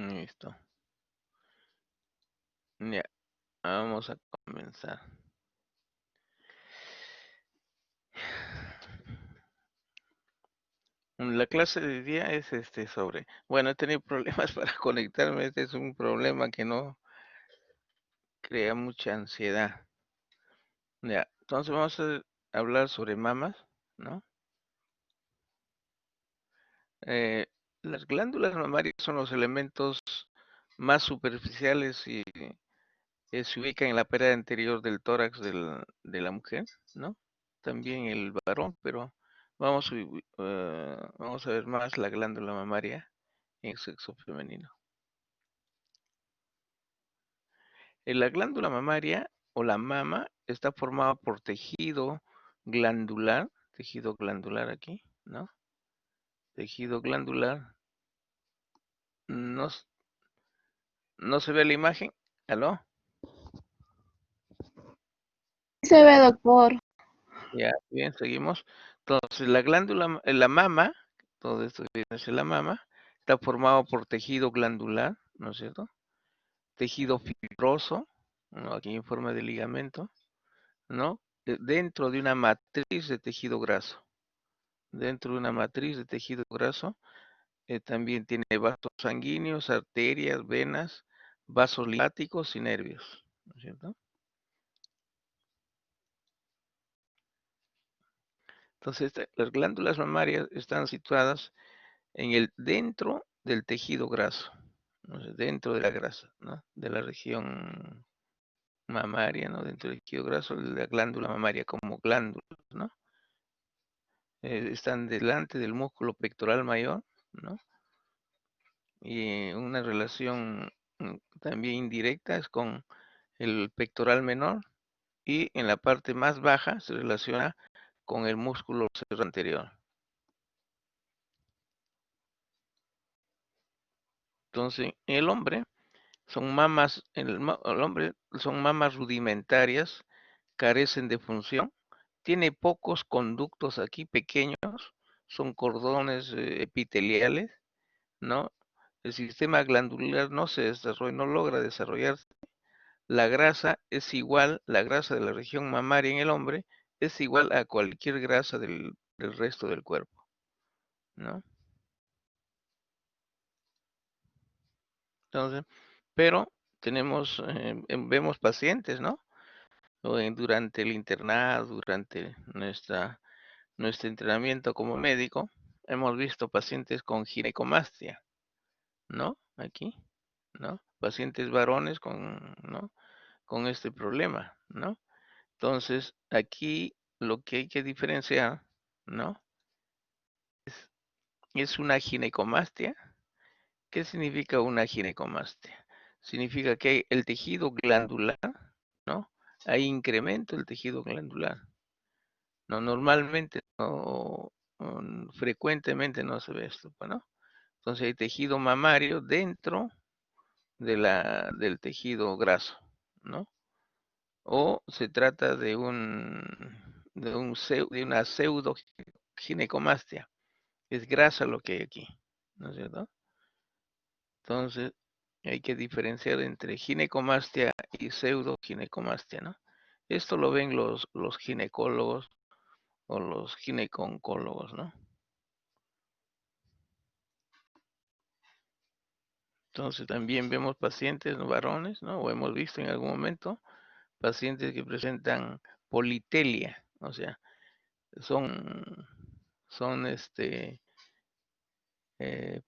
Listo. Ya, vamos a comenzar. La clase de día es sobre, bueno, he tenido problemas para conectarme, este es un problema que no crea mucha ansiedad. Ya, entonces vamos a hablar sobre mamas, ¿no? Eh, las glándulas mamarias son los elementos más superficiales y se ubican en la pared anterior del tórax de la mujer, ¿no? También el varón, pero vamos a ver más la glándula mamaria en sexo femenino. La glándula mamaria o la mama está formada por tejido glandular aquí, ¿no? Tejido glandular. No, no se ve la imagen. ¿Aló? Se ve, doctor. Ya, bien, seguimos. Entonces, la mama, todo esto que viene a ser la mama, está formado por tejido glandular, ¿no es cierto? Tejido fibroso, ¿no? Aquí en forma de ligamento, ¿no? Dentro de una matriz de tejido graso. Dentro de una matriz de tejido graso, también tiene vasos sanguíneos, arterias, venas, vasos linfáticos y nervios, ¿no es cierto? Entonces, las glándulas mamarias están situadas dentro del tejido graso, ¿no? Dentro de la grasa, ¿no? De la región mamaria, ¿no? Dentro del tejido graso, la glándula mamaria como glándulas, ¿no? Están delante del músculo pectoral mayor, ¿no? Y una relación también indirecta es con el pectoral menor y en la parte más baja se relaciona con el músculo cervical anterior. Entonces, el hombre el hombre son mamas rudimentarias, carecen de función, tiene pocos conductos aquí pequeños, son cordones epiteliales, ¿no? El sistema glandular no se desarrolla, no logra desarrollarse. La grasa de la región mamaria en el hombre es igual a cualquier grasa del resto del cuerpo, ¿no? Entonces, pero vemos pacientes, ¿no? Durante el internado, durante nuestro entrenamiento como médico, hemos visto pacientes con ginecomastia, ¿no? Aquí, ¿no? Pacientes varones ¿no? Con este problema, ¿no? Entonces, aquí lo que hay que diferenciar, ¿no? Es una ginecomastia. ¿Qué significa una ginecomastia? Significa que el tejido glandular, ¿no? Hay incremento del tejido glandular. No, normalmente, no, frecuentemente no se ve esto, ¿no? Entonces hay tejido mamario dentro del tejido graso, ¿no? O se trata de una pseudo ginecomastia. Es grasa lo que hay aquí, ¿no es cierto? Entonces hay que diferenciar entre ginecomastia y pseudo ginecomastia, ¿no? Esto lo ven los ginecólogos o los gineconcólogos, ¿no? Entonces también vemos pacientes ¿no? varones, ¿no? O hemos visto en algún momento pacientes que presentan politelia, o sea, son, son eh,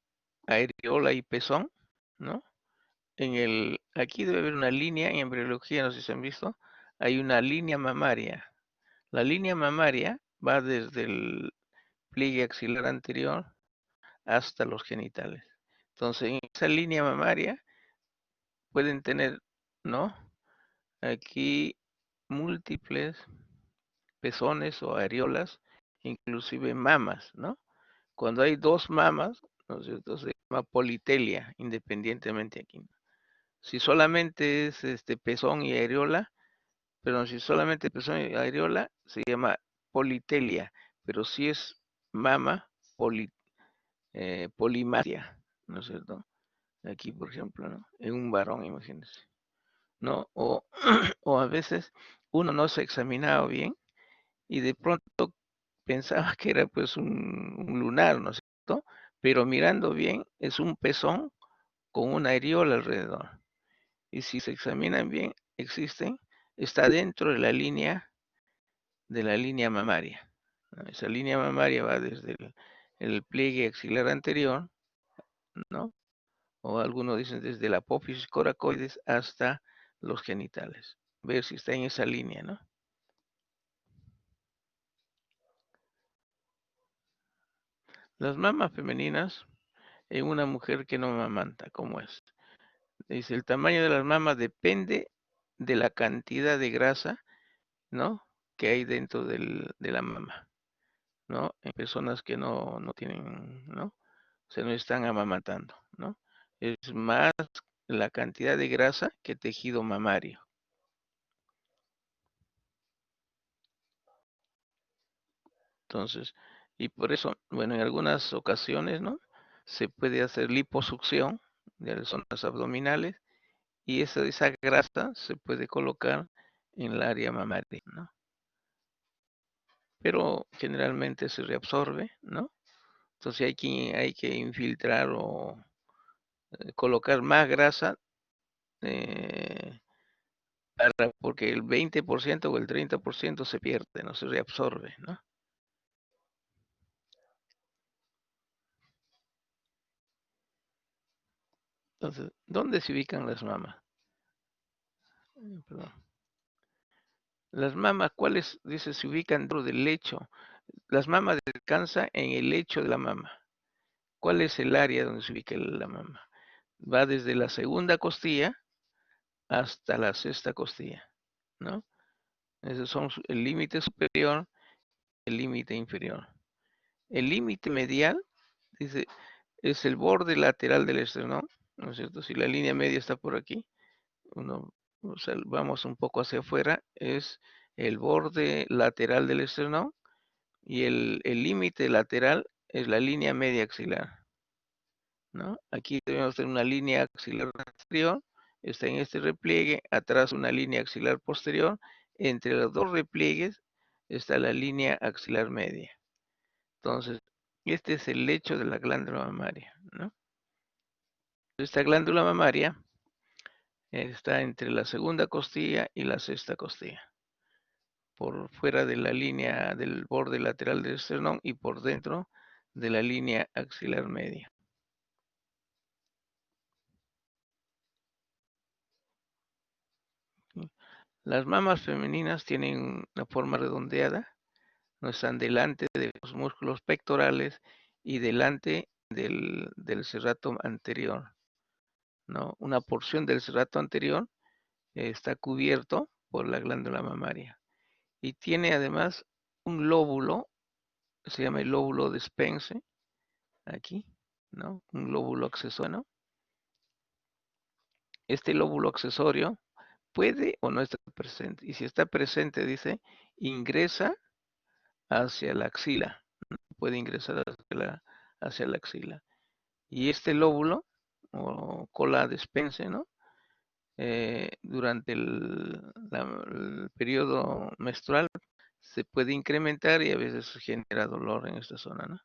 areola y pezón, ¿no? Aquí debe haber una línea, en embriología, no sé si se han visto, hay una línea mamaria. La línea mamaria va desde el pliegue axilar anterior hasta los genitales. Entonces, en esa línea mamaria pueden tener, ¿no? Aquí múltiples pezones o areolas, inclusive mamas, ¿no? Cuando hay dos mamas, ¿no es cierto? Se llama politelia, independientemente aquí. Si solamente es pezón y areola, pero si solamente pezón y areola, se llama politelia, pero si es mama, polimasia, ¿no es cierto? Aquí, por ejemplo, ¿no? En un varón, imagínense, ¿no? O, o a veces uno no se ha examinado bien y de pronto pensaba que era pues un lunar, ¿no es cierto? Pero mirando bien es un pezón con una areola alrededor. Y si se examinan bien, existen, está dentro de la línea mamaria, ¿no? Esa línea mamaria va desde el pliegue axilar anterior, ¿no? O algunos dicen desde la apófisis coracoides hasta los genitales. Ver si está en esa línea, ¿no? Las mamas femeninas en una mujer que no amamanta, ¿cómo es? Dice, el tamaño de las mamas depende de la cantidad de grasa, ¿no? Que hay dentro de la mama, ¿no? En personas que no tienen, ¿no? O sea, no están amamantando, ¿no? Es más la cantidad de grasa que tejido mamario. Entonces, y por eso, bueno, en algunas ocasiones, ¿no? Se puede hacer liposucción de las zonas abdominales y esa grasa se puede colocar en el área mamaria, ¿no? Pero generalmente se reabsorbe, ¿no? Entonces hay que infiltrar o colocar más grasa eh, porque el 20% o el 30% se pierde, no se reabsorbe, ¿no? Entonces, ¿dónde se ubican las mamas? Perdón. Las mamas, ¿cuáles? Dice, se ubican dentro del lecho. Las mamas descansan en el lecho de la mama. ¿Cuál es el área donde se ubica la mama? Va desde la segunda costilla hasta la sexta costilla, ¿no? Esos son el límite superior, el límite inferior. El límite medial, dice, es el borde lateral del esternón, ¿no es cierto? Si la línea media está por aquí, uno, o sea, vamos un poco hacia afuera, es el borde lateral del esternón y el límite lateral es la línea media axilar, ¿no? Aquí debemos tener una línea axilar anterior, está en este repliegue, atrás una línea axilar posterior, entre los dos repliegues está la línea axilar media. Entonces, este es el lecho de la glándula mamaria, ¿no? Esta glándula mamaria está entre la segunda costilla y la sexta costilla, por fuera de la línea del borde lateral del esternón y por dentro de la línea axilar media. Las mamas femeninas tienen una forma redondeada, no están delante de los músculos pectorales y delante del serrato anterior, ¿no? Una porción del serrato anterior está cubierto por la glándula mamaria y tiene además un lóbulo, se llama el lóbulo de Spence, aquí, ¿no? Un lóbulo accesorio, ¿no? Este lóbulo accesorio puede o no estar presente, y si está presente, dice, ingresa hacia la axila, ¿no? Puede ingresar hacia la axila. Y este lóbulo, o cola de Spence, ¿no? Durante el periodo menstrual se puede incrementar y a veces genera dolor en esta zona, ¿no?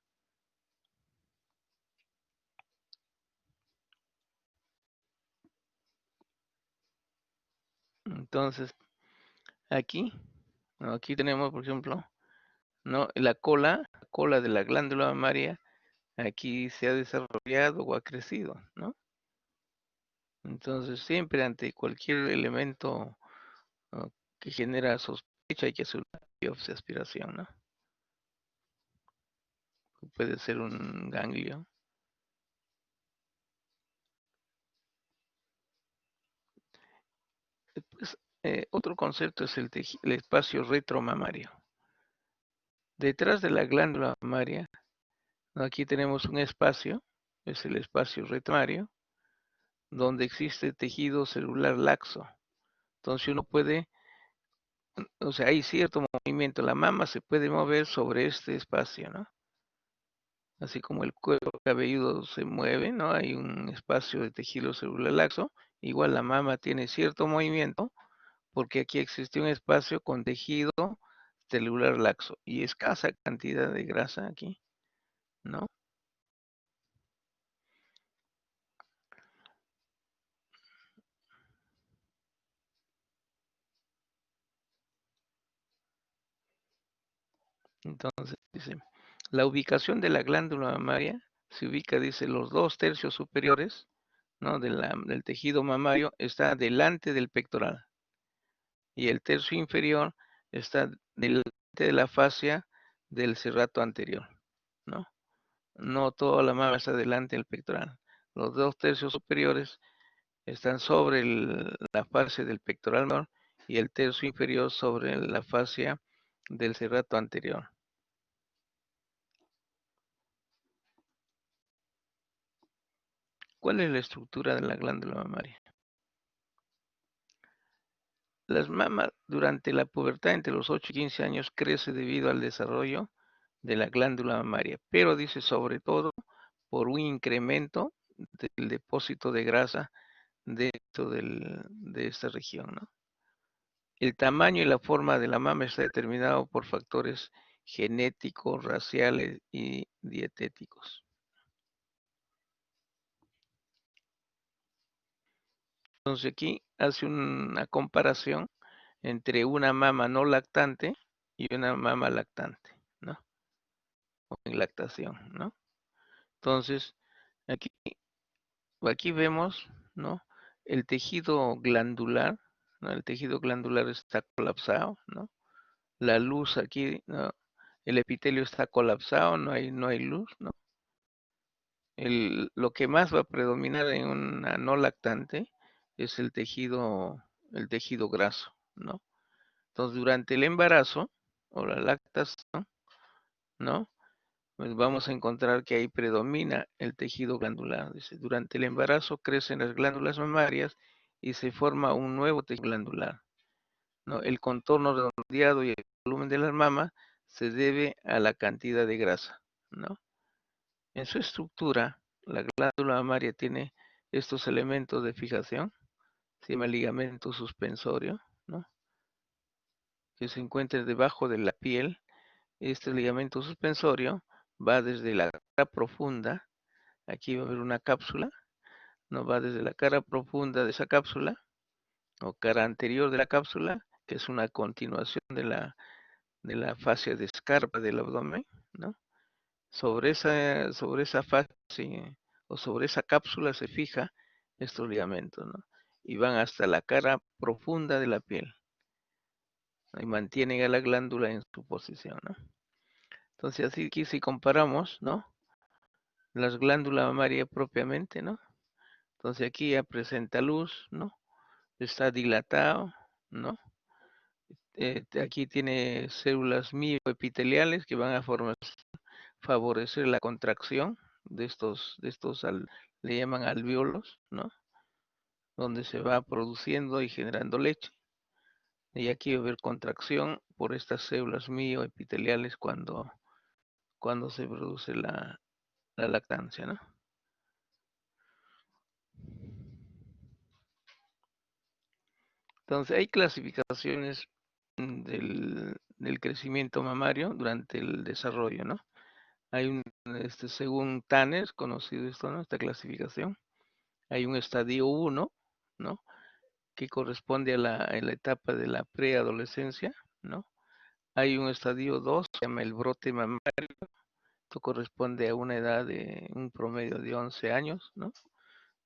Entonces, aquí, ¿no? Aquí tenemos, por ejemplo, ¿no? La cola de la glándula mamaria, aquí se ha desarrollado o ha crecido, ¿no? Entonces, siempre ante cualquier elemento, ¿no? Que genera sospecha hay que hacer una biopsia aspiración, ¿no? Puede ser un ganglio. Después, otro concepto es el espacio retromamario. Detrás de la glándula mamaria, ¿no? Aquí tenemos un espacio, es el espacio retromario, donde existe tejido celular laxo. Entonces uno puede, o sea, hay cierto movimiento, la mama se puede mover sobre este espacio, ¿no? así como el cuero cabelludo se mueve, ¿no? Hay un espacio de tejido celular laxo, igual la mama tiene cierto movimiento, porque aquí existe un espacio con tejido celular laxo y escasa cantidad de grasa aquí, ¿no? Entonces, dice, la ubicación de la glándula mamaria se ubica, dice, los 2/3 superiores, ¿no? Del tejido mamario está delante del pectoral y el tercio inferior está delante de la fascia del serrato anterior, ¿no? No toda la mama está delante del pectoral. Los 2/3 superiores están sobre la fascia del pectoral menor y el tercio inferior sobre la fascia del serrato anterior. ¿Cuál es la estructura de la glándula mamaria? Las mamas durante la pubertad entre los 8 y 15 años crece debido al desarrollo de la glándula mamaria, pero dice sobre todo por un incremento del depósito de grasa dentro de esta región, ¿no? El tamaño y la forma de la mama está determinado por factores genéticos, raciales y dietéticos. Entonces aquí hace una comparación entre una mama no lactante y una mama lactante, ¿no? O en lactación, ¿no? Entonces, aquí, aquí vemos, ¿no? El tejido glandular, ¿no? El tejido glandular está colapsado, ¿no? La luz aquí, ¿no? El epitelio está colapsado, no hay luz, ¿no? Lo que más va a predominar en una no lactante es el tejido graso, ¿no? Entonces, durante el embarazo o la lactación, ¿no? Pues vamos a encontrar que ahí predomina el tejido glandular. Dice, durante el embarazo crecen las glándulas mamarias y se forma un nuevo tejido glandular, ¿no? El contorno redondeado y el volumen de las mamas se debe a la cantidad de grasa, ¿no? En su estructura, la glándula mamaria tiene estos elementos de fijación, se llama ligamento suspensorio, ¿no? Que se encuentra debajo de la piel. Este ligamento suspensorio va desde la cara profunda, aquí va a haber una cápsula, no va desde la cara profunda de esa cápsula o cara anterior de la cápsula, que es una continuación de la fascia de escarpa del abdomen, ¿no? Sobre esa fase o sobre esa cápsula se fija estos ligamentos, ¿no? Y van hasta la cara profunda de la piel, ¿no? Y mantienen a la glándula en su posición, ¿no? Entonces, así aquí si comparamos, ¿no? Las glándulas mamarias propiamente, ¿no? Entonces aquí ya presenta luz, ¿no? Está dilatado, ¿no? Aquí tiene células mioepiteliales que van a favorecer la contracción de estos le llaman alvéolos, ¿no? Donde se va produciendo y generando leche. Y aquí va a haber contracción por estas células mioepiteliales cuando se produce la lactancia, ¿no? Entonces hay clasificaciones del crecimiento mamario durante el desarrollo, ¿no? Hay según Tanner, conocido esto, ¿no? Esta clasificación. Hay un estadio 1, ¿no? Que corresponde a la etapa de la preadolescencia, ¿no? Hay un estadio 2, se llama el brote mamario. Esto corresponde a una edad de un promedio de 11 años, ¿no?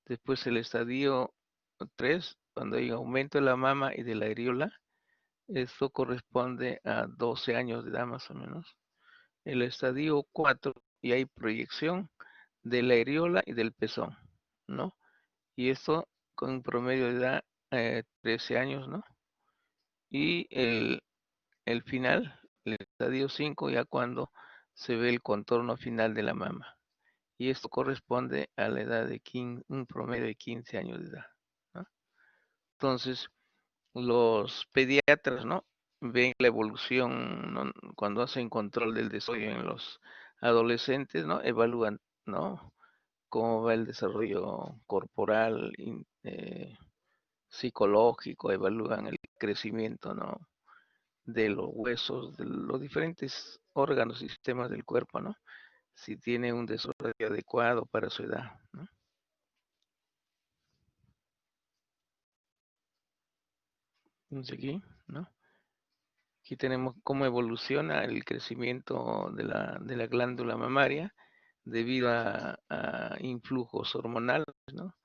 Después el estadio 3, cuando hay aumento de la mama y de la areola, esto corresponde a 12 años de edad más o menos. El estadio 4, y hay proyección de la areola y del pezón, ¿no? Y esto con un promedio de edad 13 años, ¿no? Y el final, el estadio 5, ya cuando se ve el contorno final de la mama. Y esto corresponde a la edad de un promedio de 15 años de edad, ¿no? Entonces, los pediatras, ¿no? Ven la evolución, ¿no? Cuando hacen control del desarrollo en los adolescentes, ¿no? Evalúan, ¿no? Cómo va el desarrollo corporal, psicológico, evalúan el crecimiento, ¿no? De los huesos, de los diferentes órganos y sistemas del cuerpo, ¿no? Si tiene un desarrollo adecuado para su edad, ¿no? Entonces aquí, ¿no? Aquí tenemos cómo evoluciona el crecimiento de la glándula mamaria debido a influjos hormonales, ¿no?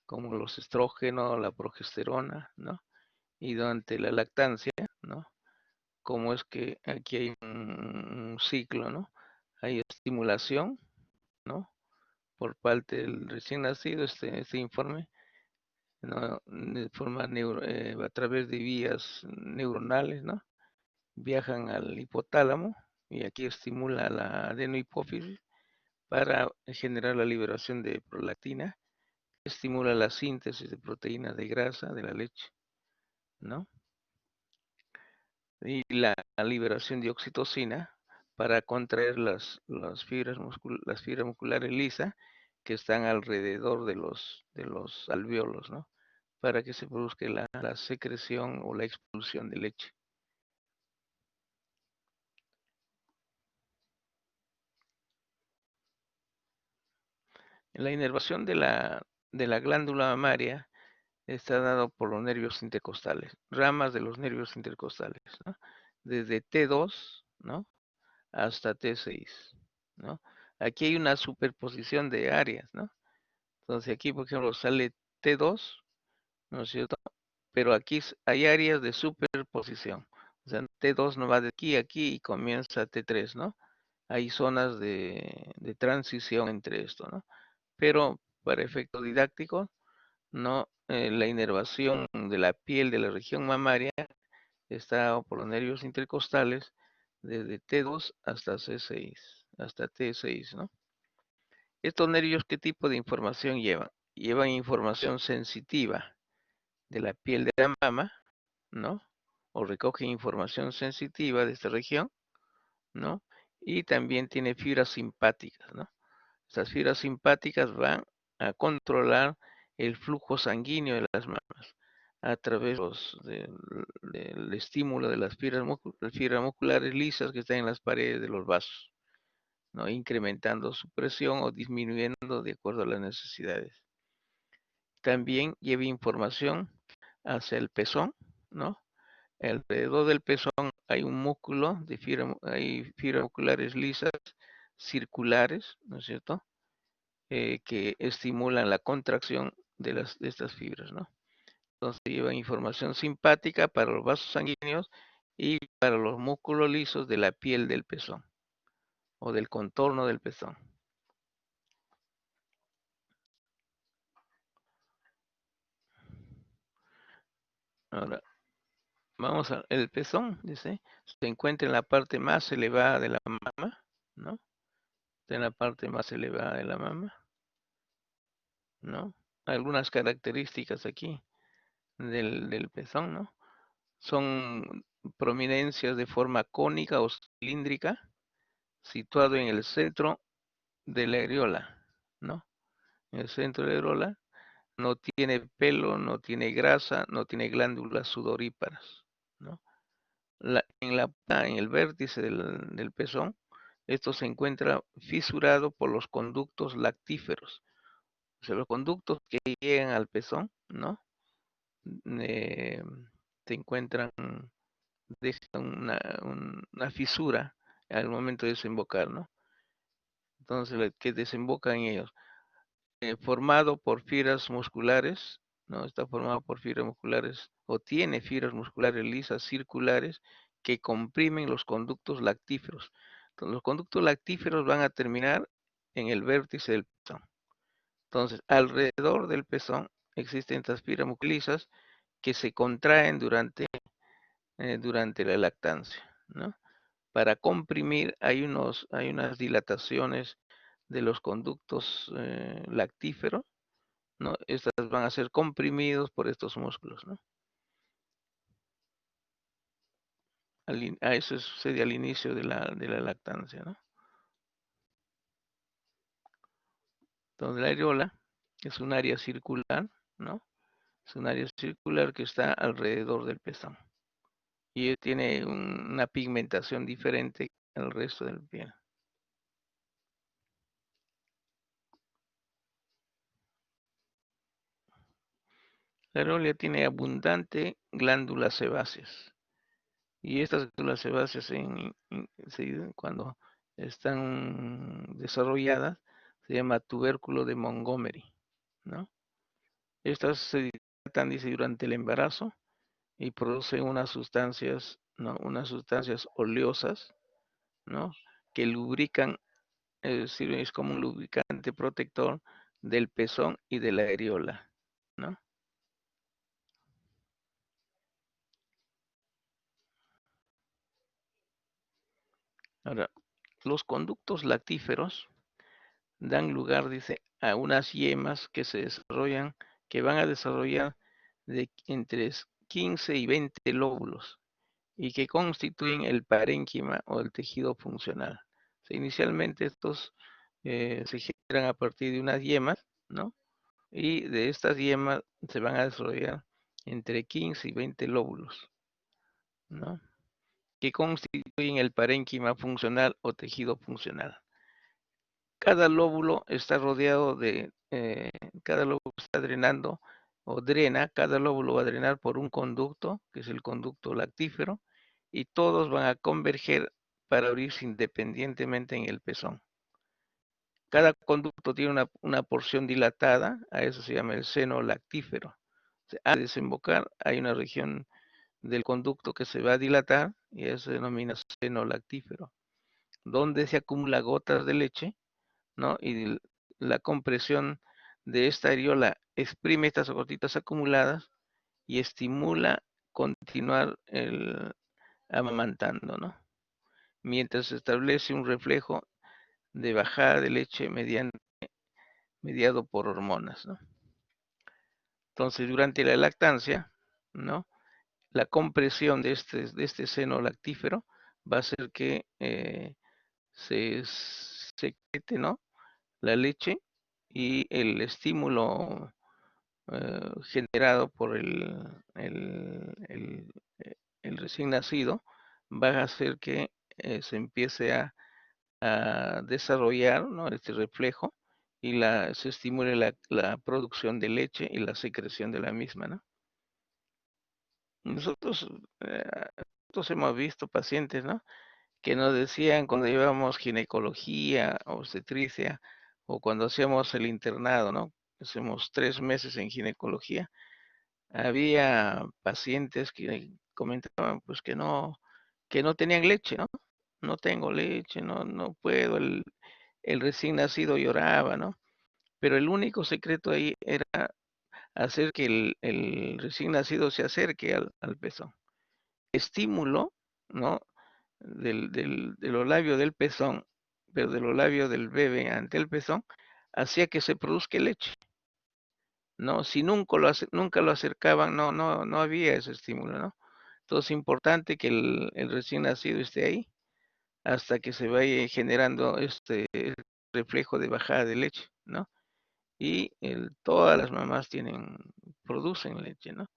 Como los estrógenos, la progesterona, ¿no? Y durante la lactancia, ¿no? Como es que aquí hay un ciclo, ¿no? Hay estimulación, ¿no? Por parte del recién nacido, este informe, ¿no? De forma a través de vías neuronales, ¿no? Viajan al hipotálamo y aquí estimula la adenohipófisis para generar la liberación de prolactina, estimula la síntesis de proteínas de grasa de la leche, ¿no? Y la liberación de oxitocina para contraer las fibras musculares lisas que están alrededor de los alvéolos, ¿no? Para que se produzca la secreción o la expulsión de leche. La inervación de la glándula mamaria está dado por los nervios intercostales, ramas de los nervios intercostales, ¿no? Desde T2, ¿no? Hasta T6, ¿no? Aquí hay una superposición de áreas, ¿no? Entonces aquí, por ejemplo, sale T2, ¿no es cierto? Pero aquí hay áreas de superposición. O sea, T2 no va de aquí a aquí y comienza T3, ¿no? Hay zonas de transición entre esto, ¿no? Pero para efecto didáctico, ¿no? La inervación de la piel de la región mamaria está por los nervios intercostales desde T2 hasta C6, hasta T6, ¿no? Estos nervios, ¿qué tipo de información llevan? Llevan información sensitiva de la piel de la mama, ¿no? O recogen información sensitiva de esta región, ¿no? Y también tiene fibras simpáticas, ¿no? Estas fibras simpáticas van a controlar el flujo sanguíneo de las mamas a través del estímulo de las fibras musculares lisas que están en las paredes de los vasos, ¿no? Incrementando su presión o disminuyendo de acuerdo a las necesidades. También lleva información hacia el pezón, ¿no? Alrededor del pezón hay un músculo, hay fibras musculares lisas, circulares, ¿no es cierto? Que estimulan la contracción de estas fibras, ¿no? Entonces lleva información simpática para los vasos sanguíneos y para los músculos lisos de la piel del pezón o del contorno del pezón. Ahora, el pezón, dice, se encuentra en la parte más elevada de la mama, ¿no? Está en la parte más elevada de la mama, ¿no? Algunas características aquí del pezón, ¿no? Son prominencias de forma cónica o cilíndrica, situado en el centro de la areola, ¿no? En el centro de la areola no tiene pelo, no tiene grasa, no tiene glándulas sudoríparas, ¿no? En el vértice del pezón, esto se encuentra fisurado por los conductos lactíferos. O sea, los conductos que llegan al pezón, ¿no? Eh, se encuentran, dejan una fisura al momento de desembocar, ¿no? Entonces, que desemboca en ellos. Formado por fibras musculares, ¿no? Está formado por fibras musculares o tiene fibras musculares lisas circulares que comprimen los conductos lactíferos. Entonces, los conductos lactíferos van a terminar en el vértice del pezón. Entonces, alrededor del pezón existen estas fibras musculares que se contraen durante la lactancia, ¿no? Para comprimir hay unas dilataciones de los conductos lactíferos, ¿no? Estas van a ser comprimidos por estos músculos, ¿no? Eso sucede al inicio de la lactancia, ¿no? Entonces la areola es un área circular, ¿no? Es un área circular que está alrededor del pezón y tiene una pigmentación diferente al resto del piel. La areola tiene abundante glándulas sebáceas y estas glándulas sebáceas cuando están desarrolladas se llama tubérculo de Montgomery, ¿no? Estas se dilatan, dice, durante el embarazo y producen unas sustancias, ¿no? Unas sustancias oleosas, ¿no? Que lubrican, es decir, es como un lubricante protector del pezón y de la areola, ¿no? Ahora, los conductos lactíferos dan lugar, dice, a unas yemas que se desarrollan, que van a desarrollar entre 15 y 20 lóbulos y que constituyen el parénquima o el tejido funcional. O sea, inicialmente estos se generan a partir de unas yemas, ¿no? Y de estas yemas se van a desarrollar entre 15 y 20 lóbulos, ¿no? Que constituyen el parénquima funcional o tejido funcional. Cada lóbulo está rodeado cada lóbulo está drenando o drena, cada lóbulo va a drenar por un conducto, que es el conducto lactífero, y todos van a converger para abrirse independientemente en el pezón. Cada conducto tiene una porción dilatada, a eso se llama el seno lactífero. O sea, al desembocar hay una región del conducto que se va a dilatar y eso se denomina seno lactífero, donde se acumulan gotas de leche, ¿no? Y la compresión de esta areola exprime estas gotitas acumuladas y estimula continuar el amamantando, ¿no? Mientras se establece un reflejo de bajada de leche mediado por hormonas, ¿no? Entonces, durante la lactancia, ¿no? La compresión de este seno lactífero va a hacer que se secrete, ¿no? La leche y el estímulo generado por el recién nacido va a hacer que se empiece a desarrollar, ¿no? Este reflejo y se estimule la producción de leche y la secreción de la misma, ¿no? Nosotros, eh, nosotros hemos visto pacientes, ¿no? Que nos decían cuando llevábamos ginecología, obstetricia, o cuando hacíamos el internado, ¿no? Hacemos 3 meses en ginecología. Había pacientes que comentaban pues que no tenían leche, ¿no? No tengo leche, no puedo. El recién nacido lloraba, ¿no? Pero el único secreto ahí era hacer que el recién nacido se acerque al pezón. Estímulo, ¿no? De los labios del pezón, pero de los labios del bebé ante el pezón, hacía que se produzca leche, ¿no? Si nunca lo acercaban, no había ese estímulo, ¿no? Entonces es importante que el recién nacido esté ahí hasta que se vaya generando este reflejo de bajada de leche, ¿no? Y todas las mamás producen leche, ¿no?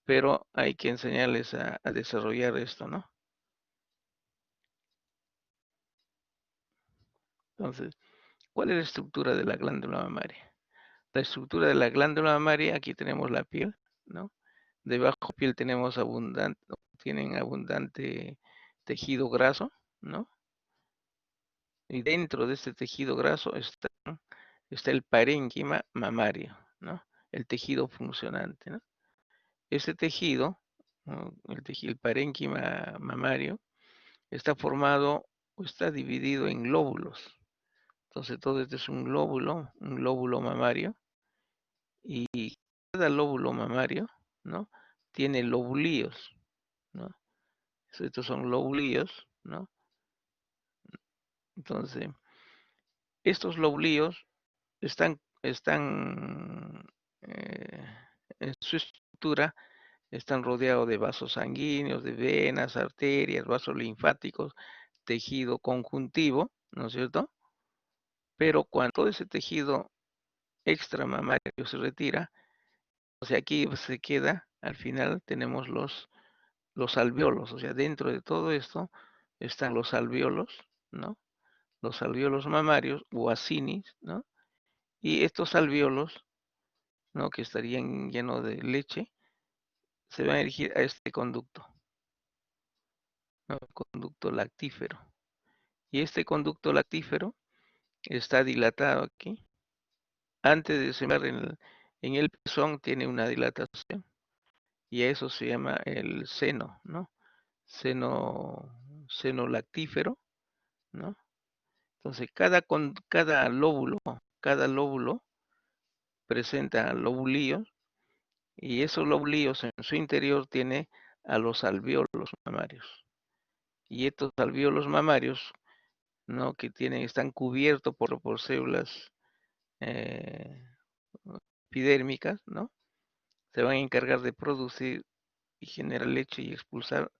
Pero hay que enseñarles a desarrollar esto, ¿no? Entonces, ¿cuál es la estructura de la glándula mamaria? La estructura de la glándula mamaria, aquí tenemos la piel, ¿no? Debajo piel tienen abundante tejido graso, ¿no? Y dentro de este tejido graso está el parénquima mamario, ¿no? El tejido funcionante, ¿no? Ese tejido, ¿no? El parénquima mamario, está formado o está dividido en lóbulos. Entonces todo esto es un lóbulo mamario, y cada lóbulo mamario, ¿no? Tiene lobulíos, ¿no? Estos son lobulíos, ¿no? Entonces, estos lobulíos están en su estructura, están rodeados de vasos sanguíneos, de venas, arterias, vasos linfáticos, tejido conjuntivo, ¿no es cierto? Pero cuando todo ese tejido extramamario se retira, o sea, aquí se queda, al final tenemos los alvéolos, o sea, dentro de todo esto están los alvéolos, ¿no? Los alvéolos mamarios o acinis, ¿no? Y estos alvéolos, ¿no? Que estarían llenos de leche, se van a dirigir a este conducto, ¿no? Conducto lactífero. Y este conducto lactífero está dilatado aquí. Antes de sembrar en el pezón tiene una dilatación y a eso se llama el seno, ¿no? Seno, seno lactífero, ¿no? Entonces cada lóbulo presenta lobulillos y esos lobulillos en su interior tiene a los alvéolos mamarios. Y estos alvéolos mamarios, ¿no? Que están cubiertos por células eh, epidérmicas, ¿no? Se van a encargar de producir y generar leche y expulsar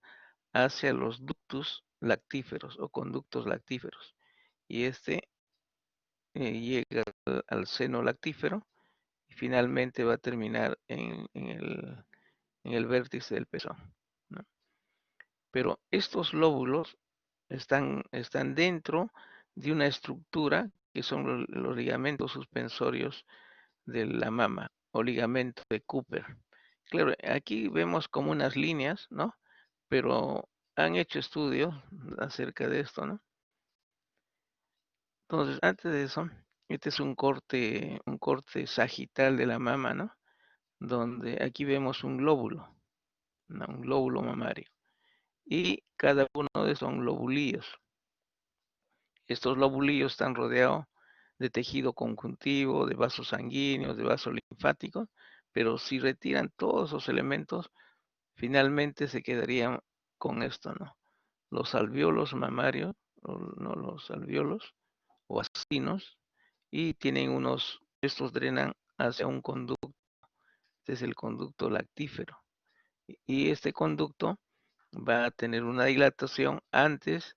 hacia los ductos lactíferos o conductos lactíferos. Y este llega al seno lactífero y finalmente va a terminar en el vértice del pezón, ¿no? Pero estos lóbulos están dentro de una estructura que son los ligamentos suspensorios de la mama o ligamento de Cooper. Claro, aquí vemos como unas líneas, ¿no? Pero han hecho estudios acerca de esto, ¿no? Entonces, antes de eso, este es un corte sagital de la mama, ¿no? Donde aquí vemos un glóbulo, ¿no? Un glóbulo mamario. Y cada uno de esos son lobulillos. Estos lobulillos están rodeados de tejido conjuntivo, de vasos sanguíneos, de vasos linfáticos, pero si retiran todos esos elementos, finalmente se quedarían con esto, ¿no? Los alvéolos mamarios, no los alvéolos o acinos, y tienen estos drenan hacia un conducto, este es el conducto lactífero, y este conducto va a tener una dilatación antes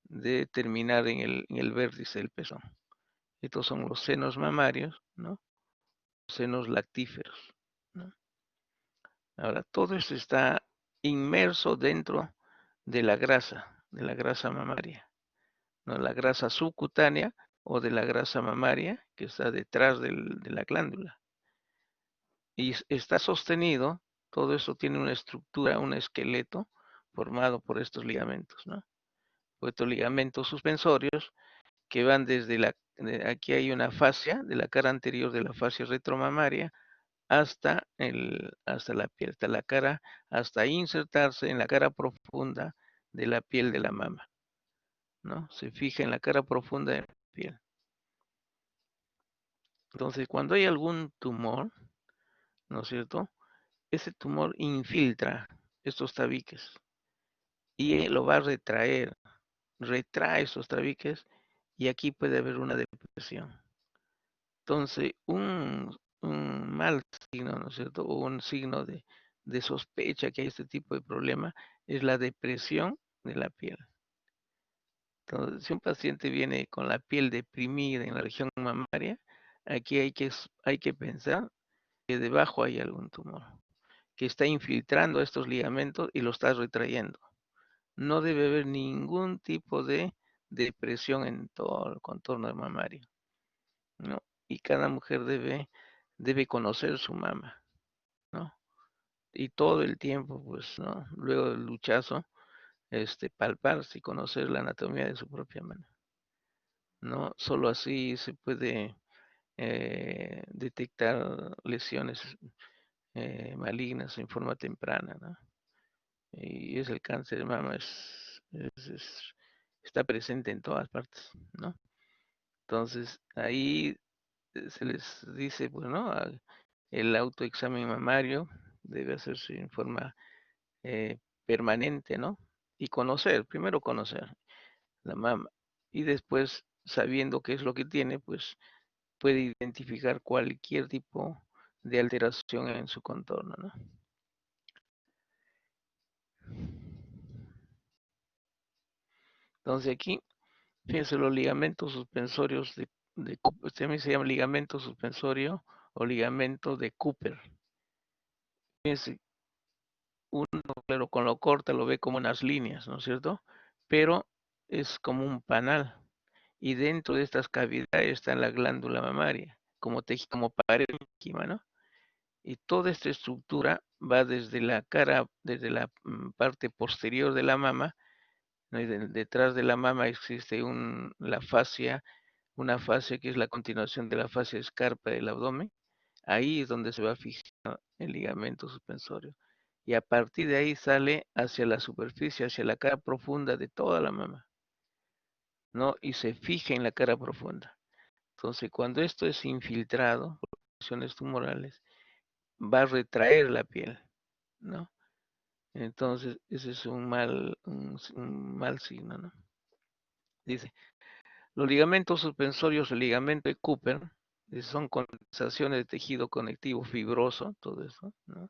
de terminar en el vértice del pezón. Estos son los senos mamarios, ¿no? Senos lactíferos, ¿no? Ahora, todo esto está inmerso dentro de la grasa mamaria, ¿no? La grasa subcutánea o de la grasa mamaria que está detrás de la glándula. Y está sostenido, todo eso tiene una estructura, un esqueleto formado por estos ligamentos, ¿no? Por estos ligamentos suspensorios que van aquí hay una fascia de la cara anterior de la fascia retromamaria hasta la piel, hasta la cara, hasta insertarse en la cara profunda de la piel de la mama, ¿no? Se fija en la cara profunda de la piel. Entonces, cuando hay algún tumor, ¿no es cierto? Ese tumor infiltra estos tabiques y lo va a retrae esos tabiques y aquí puede haber una depresión. Entonces, un mal signo, ¿no es cierto? O un signo de sospecha que hay este tipo de problema es la depresión de la piel. Entonces, si un paciente viene con la piel deprimida en la región mamaria, aquí hay que pensar que debajo hay algún tumor, que está infiltrando estos ligamentos y lo está retrayendo. No debe haber ningún tipo de depresión en todo el contorno mamario, ¿no? Y cada mujer debe conocer su mama, ¿no? Y todo el tiempo, pues, ¿no? Luego del luchazo, palparse y conocer la anatomía de su propia mano, ¿no? Solo así se puede detectar lesiones malignas en forma temprana, ¿no? Y es el cáncer de mama, está presente en todas partes, ¿no? Entonces, ahí se les dice, pues, ¿no? El autoexamen mamario debe hacerse en forma eh, permanente, ¿no? Y primero conocer la mama y después, sabiendo qué es lo que tiene, pues puede identificar cualquier tipo de alteración en su contorno, ¿no? Entonces aquí, fíjense los ligamentos suspensorios también se llama ligamento suspensorio o ligamento de Cooper. Fíjense, uno, claro, con lo corta lo ve como unas líneas, ¿no es cierto? Pero es como un panal. Y dentro de estas cavidades está la glándula mamaria, como pared íntima, ¿no? Y toda esta estructura va desde la cara, desde la parte posterior de la mama, ¿no? Y detrás de la mama existe la fascia, una fascia que es la continuación de la fascia escarpa del abdomen. Ahí es donde se va a fijar el ligamento suspensorio. Y a partir de ahí sale hacia la superficie, hacia la cara profunda de toda la mama, ¿no? Y se fija en la cara profunda. Entonces, cuando esto es infiltrado por lesiones tumorales, va a retraer la piel, ¿no? Entonces, ese es un mal signo, ¿no? Dice, los ligamentos suspensorios, el ligamento de Cooper, son condensaciones de tejido conectivo fibroso, todo eso, ¿no?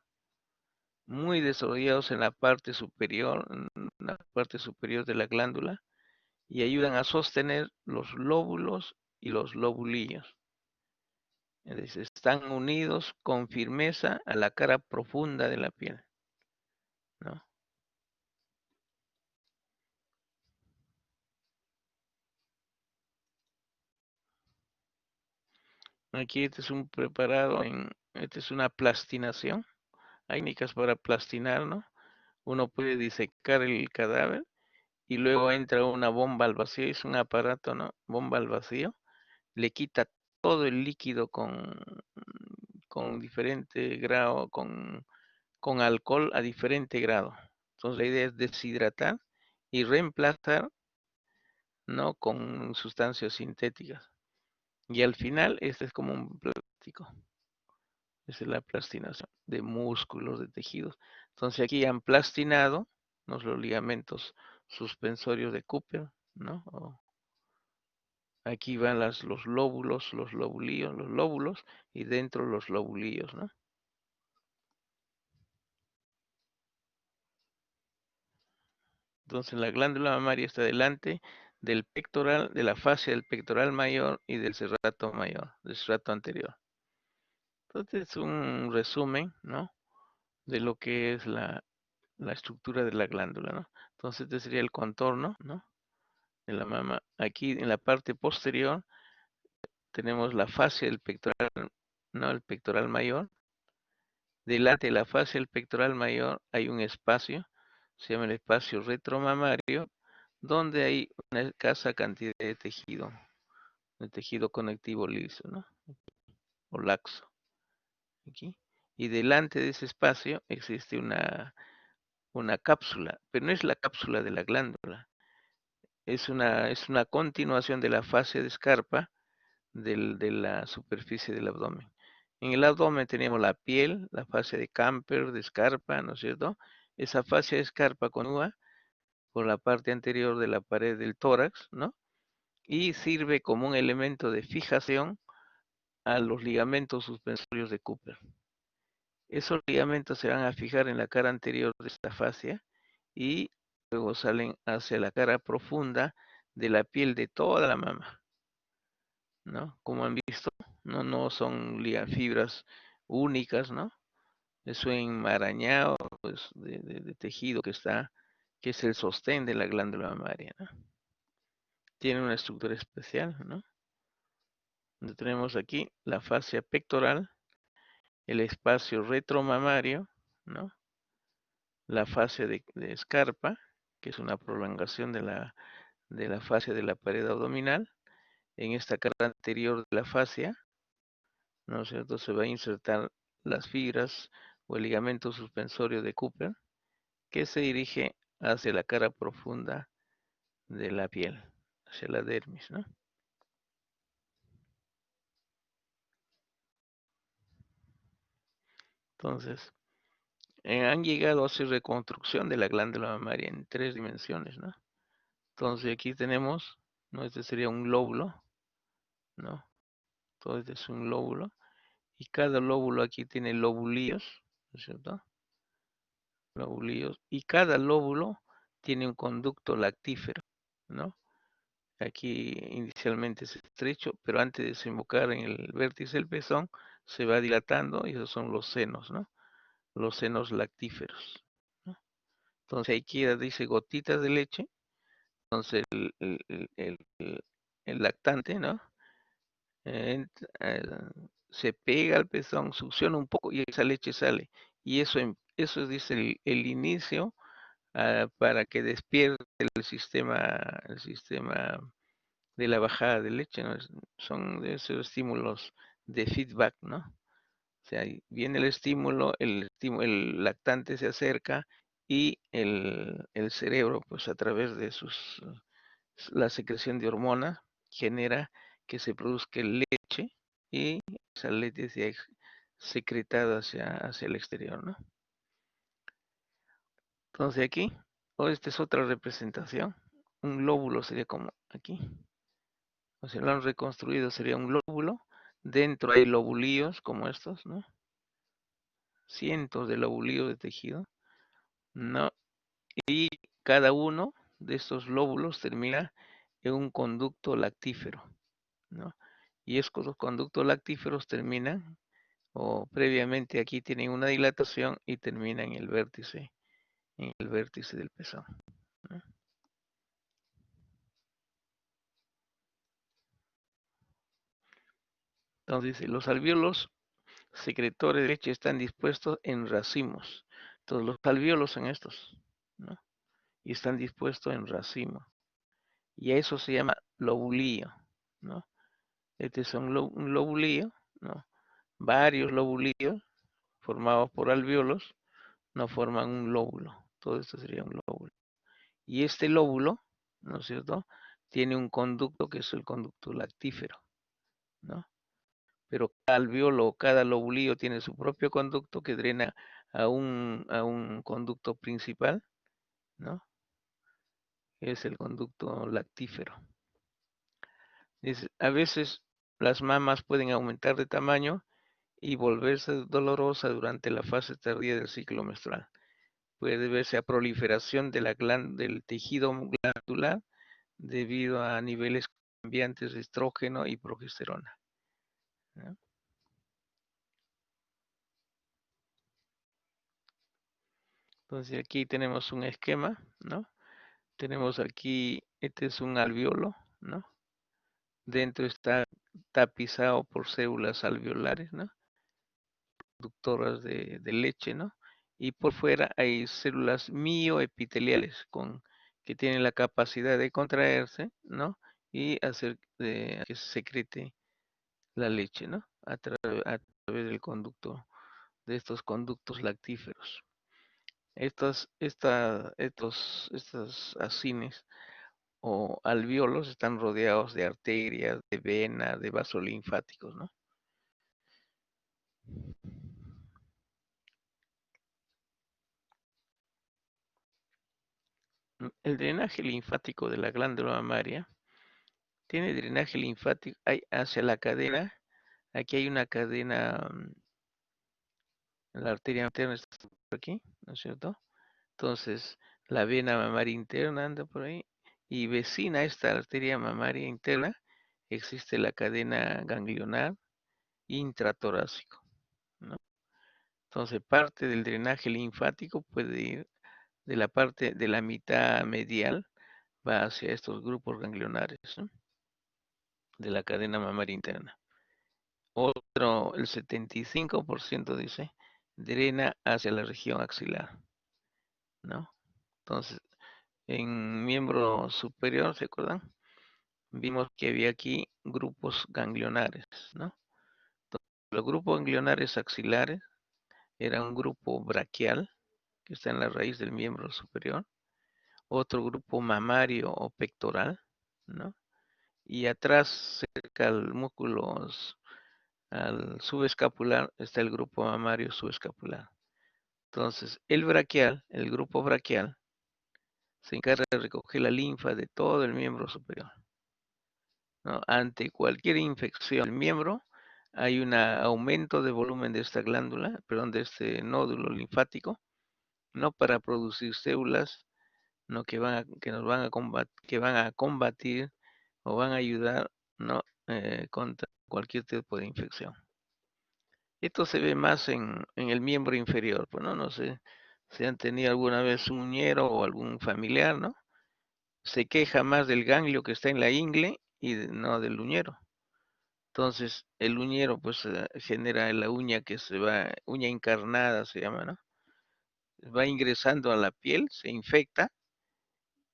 Muy desarrollados en la parte superior de la glándula, y ayudan a sostener los lóbulos y los lobulillos. Es decir, están unidos con firmeza a la cara profunda de la piel, ¿no? Aquí este es un preparado esta es una plastinación, hay técnicas para plastinar, ¿no? Uno puede disecar el cadáver y luego entra una bomba al vacío, es un aparato, ¿no? Bomba al vacío, le quita todo el líquido con diferente grado, con alcohol a diferente grado. Entonces la idea es deshidratar y reemplazar, ¿no? Con sustancias sintéticas. Y al final, este es como un plástico. Esa es la plastinación de músculos, de tejidos. Entonces aquí han plastinado los ligamentos suspensorios de Cooper, ¿no? Aquí van los lóbulos, los lobulillos, los lóbulos y dentro los lobulillos, ¿no? Entonces la glándula mamaria está delante del pectoral, de la fascia del pectoral mayor y del serrato mayor, del serrato anterior. Entonces es un resumen, ¿no? De lo que es la estructura de la glándula, ¿no? Entonces este sería el contorno, ¿no? De la mama. Aquí en la parte posterior tenemos la fascia del pectoral, ¿no? El pectoral mayor. Delante de la fascia del pectoral mayor hay un espacio, se llama el espacio retromamario, donde hay una escasa cantidad de tejido conectivo liso, ¿no? O laxo. Aquí. Y delante de ese espacio existe una cápsula, pero no es la cápsula de la glándula, es una continuación de la fase de escarpa de la superficie del abdomen. En el abdomen tenemos la piel, la fase de Camper, de escarpa, ¿no es cierto? Esa fase de escarpa continúa por la parte anterior de la pared del tórax, ¿no? Y sirve como un elemento de fijación a los ligamentos suspensorios de Cooper. Esos ligamentos se van a fijar en la cara anterior de esta fascia y luego salen hacia la cara profunda de la piel de toda la mama, ¿no? Como han visto, no son fibras únicas, ¿no? Es un enmarañado pues, de tejido que es el sostén de la glándula mamaria, ¿no? Tiene una estructura especial, ¿no? Donde tenemos aquí la fascia pectoral, el espacio retromamario, ¿no? La fascia de escarpa, que es una prolongación de la fascia de la pared abdominal. En esta cara anterior de la fascia, ¿no es cierto? Se va a insertar las fibras o el ligamento suspensorio de Cooper, que se dirige hacia la cara profunda de la piel, hacia la dermis, ¿no? Entonces, han llegado a hacer reconstrucción de la glándula mamaria en 3 dimensiones, ¿no? Entonces aquí tenemos, ¿no? Este sería un lóbulo, ¿no? Todo este es un lóbulo. Y cada lóbulo aquí tiene lobulillos, ¿no es cierto? Lobulillos. Y cada lóbulo tiene un conducto lactífero, ¿no? aquí inicialmente es estrecho, pero antes de desembocar en el vértice del pezón, se va dilatando y esos son los senos, ¿no? Los senos lactíferos, ¿no? Entonces ahí queda, dice, gotitas de leche. Entonces el lactante, ¿no? Eh, eh, Se pega al pezón, succiona un poco y esa leche sale. Y eso dice el inicio para que despierte el sistema de la bajada de leche, ¿no? Son de esos estímulos de feedback, ¿no? O sea, viene el lactante se acerca y el cerebro, pues a través de la secreción de hormonas, genera que se produzca leche y esa leche sea secretada hacia el exterior, ¿no? Entonces aquí, esta es otra representación, un lóbulo sería como aquí, o sea, lo han reconstruido, sería un lóbulo, dentro hay lobulillos como estos, ¿no? Cientos de lobulillos de tejido, ¿no? Y cada uno de estos lóbulos termina en un conducto lactífero, ¿no? Y estos conductos lactíferos terminan, o previamente aquí tienen una dilatación y terminan en el vértice del pezón, ¿no? Entonces dice, los alvéolos secretores de leche están dispuestos en racimos. Entonces los alvéolos son estos, ¿no? Y están dispuestos en racimo. Y a eso se llama lobulillo, ¿no? Este es un lobulillo, ¿no? Varios lobulillos formados por alvéolos no forman un lóbulo. Todo esto sería un lóbulo. Y este lóbulo, ¿no es cierto? Tiene un conducto que es el conducto lactífero, ¿no? Pero cada alvéolo, cada lobulillo tiene su propio conducto que drena a un conducto principal, ¿no? Es el conducto lactífero. Dice, a veces las mamas pueden aumentar de tamaño y volverse dolorosa durante la fase tardía del ciclo menstrual. Puede deberse a proliferación de del tejido glandular debido a niveles cambiantes de estrógeno y progesterona, ¿no? Entonces aquí tenemos un esquema, ¿no? Tenemos aquí, este es un alveolo, ¿no? Dentro está tapizado por células alveolares, ¿no? Productoras de leche, ¿no? Y por fuera hay células mioepiteliales que tienen la capacidad de contraerse, ¿no? Y hacer que se secrete la leche, ¿no? A través del conducto, de estos conductos lactíferos. Estos acines o alvéolos están rodeados de arterias, de venas, de vasos linfáticos, ¿no? El drenaje linfático de la glándula mamaria tiene drenaje linfático hacia la cadena. Aquí hay una cadena, la arteria materna está por aquí, ¿no es cierto? Entonces, la vena mamaria interna anda por ahí y vecina a esta arteria mamaria interna existe la cadena ganglionar intratorácico, ¿no? Entonces, parte del drenaje linfático puede ir de la parte de la mitad medial, va hacia estos grupos ganglionares, ¿no? De la cadena mamaria interna. Otro, el 75% dice, drena hacia la región axilar, ¿no? Entonces, en miembro superior, ¿se acuerdan? Vimos que había aquí grupos ganglionares, ¿no? Entonces, los grupos ganglionares axilares era un grupo braquial que está en la raíz del miembro superior, otro grupo mamario o pectoral, ¿no? Y atrás, cerca al músculo, al subescapular, está el grupo mamario subescapular. Entonces, el grupo braquial, se encarga de recoger la linfa de todo el miembro superior, ¿no? Ante cualquier infección del miembro, hay un aumento de volumen de esta glándula, perdón, de este nódulo linfático, no para producir células, no que nos van a combatir o van a ayudar, ¿no? Contra cualquier tipo de infección. Esto se ve más en el miembro inferior, pues, ¿no? No sé si han tenido alguna vez un uñero o algún familiar, ¿no? Se queja más del ganglio que está en la ingle y no del uñero. Entonces, el uñero, pues, genera la uña que se va, uña encarnada se llama, ¿no? Va ingresando a la piel, se infecta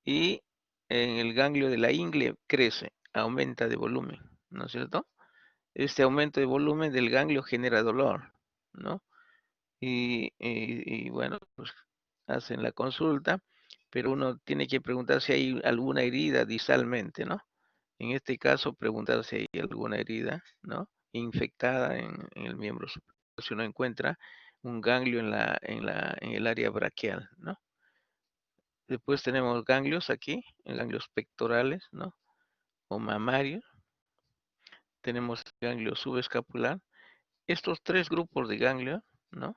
y en el ganglio de la ingle crece, aumenta de volumen, ¿no es cierto? Este aumento de volumen del ganglio genera dolor, ¿no? Y bueno, pues hacen la consulta, pero uno tiene que preguntar si hay alguna herida distalmente, ¿no? En este caso, preguntar si hay alguna herida, ¿no? Infectada en el miembro superior, si uno encuentra un ganglio en el área braquial, ¿no? Después tenemos ganglios aquí, ganglios pectorales, ¿no? O mamarios. Tenemos ganglio subescapular. Estos tres grupos de ganglios, ¿no?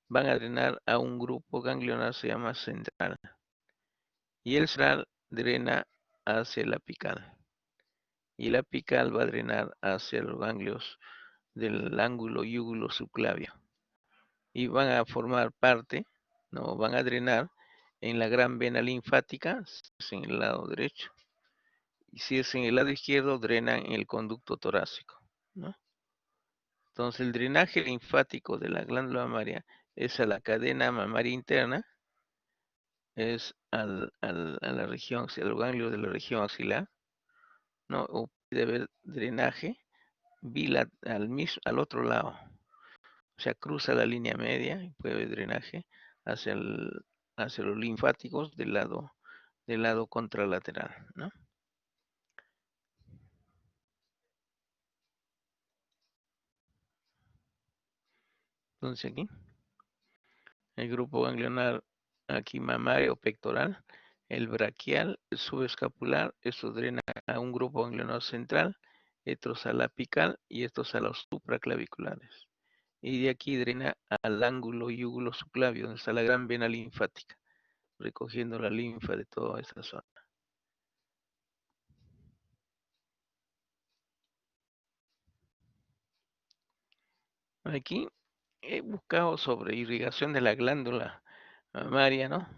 Van a drenar a un grupo ganglionar, se llama central. Y el central drena hacia la apical. Y la apical va a drenar hacia los ganglios del ángulo yúgulo subclavio. Y van a formar parte, ¿no? Van a drenar en la gran vena linfática, si es en el lado derecho. Y si es en el lado izquierdo, drenan en el conducto torácico, ¿no? Entonces, el drenaje linfático de la glándula mamaria es a la cadena mamaria interna, es a la región, al ganglio de la región axilar, ¿no? O puede haber drenaje al otro lado, o sea, cruza la línea media y puede haber drenaje hacia, hacia los linfáticos del lado contralateral, ¿no? Entonces aquí, el grupo ganglionar aquí mamario pectoral, el braquial, el subescapular, esto drena a un grupo ganglionar central, estos a la apical y estos a los supraclaviculares. Y de aquí drena al ángulo yúgulo subclavio, donde está la gran vena linfática, recogiendo la linfa de toda esa zona. Aquí he buscado sobre irrigación de la glándula mamaria, ¿no?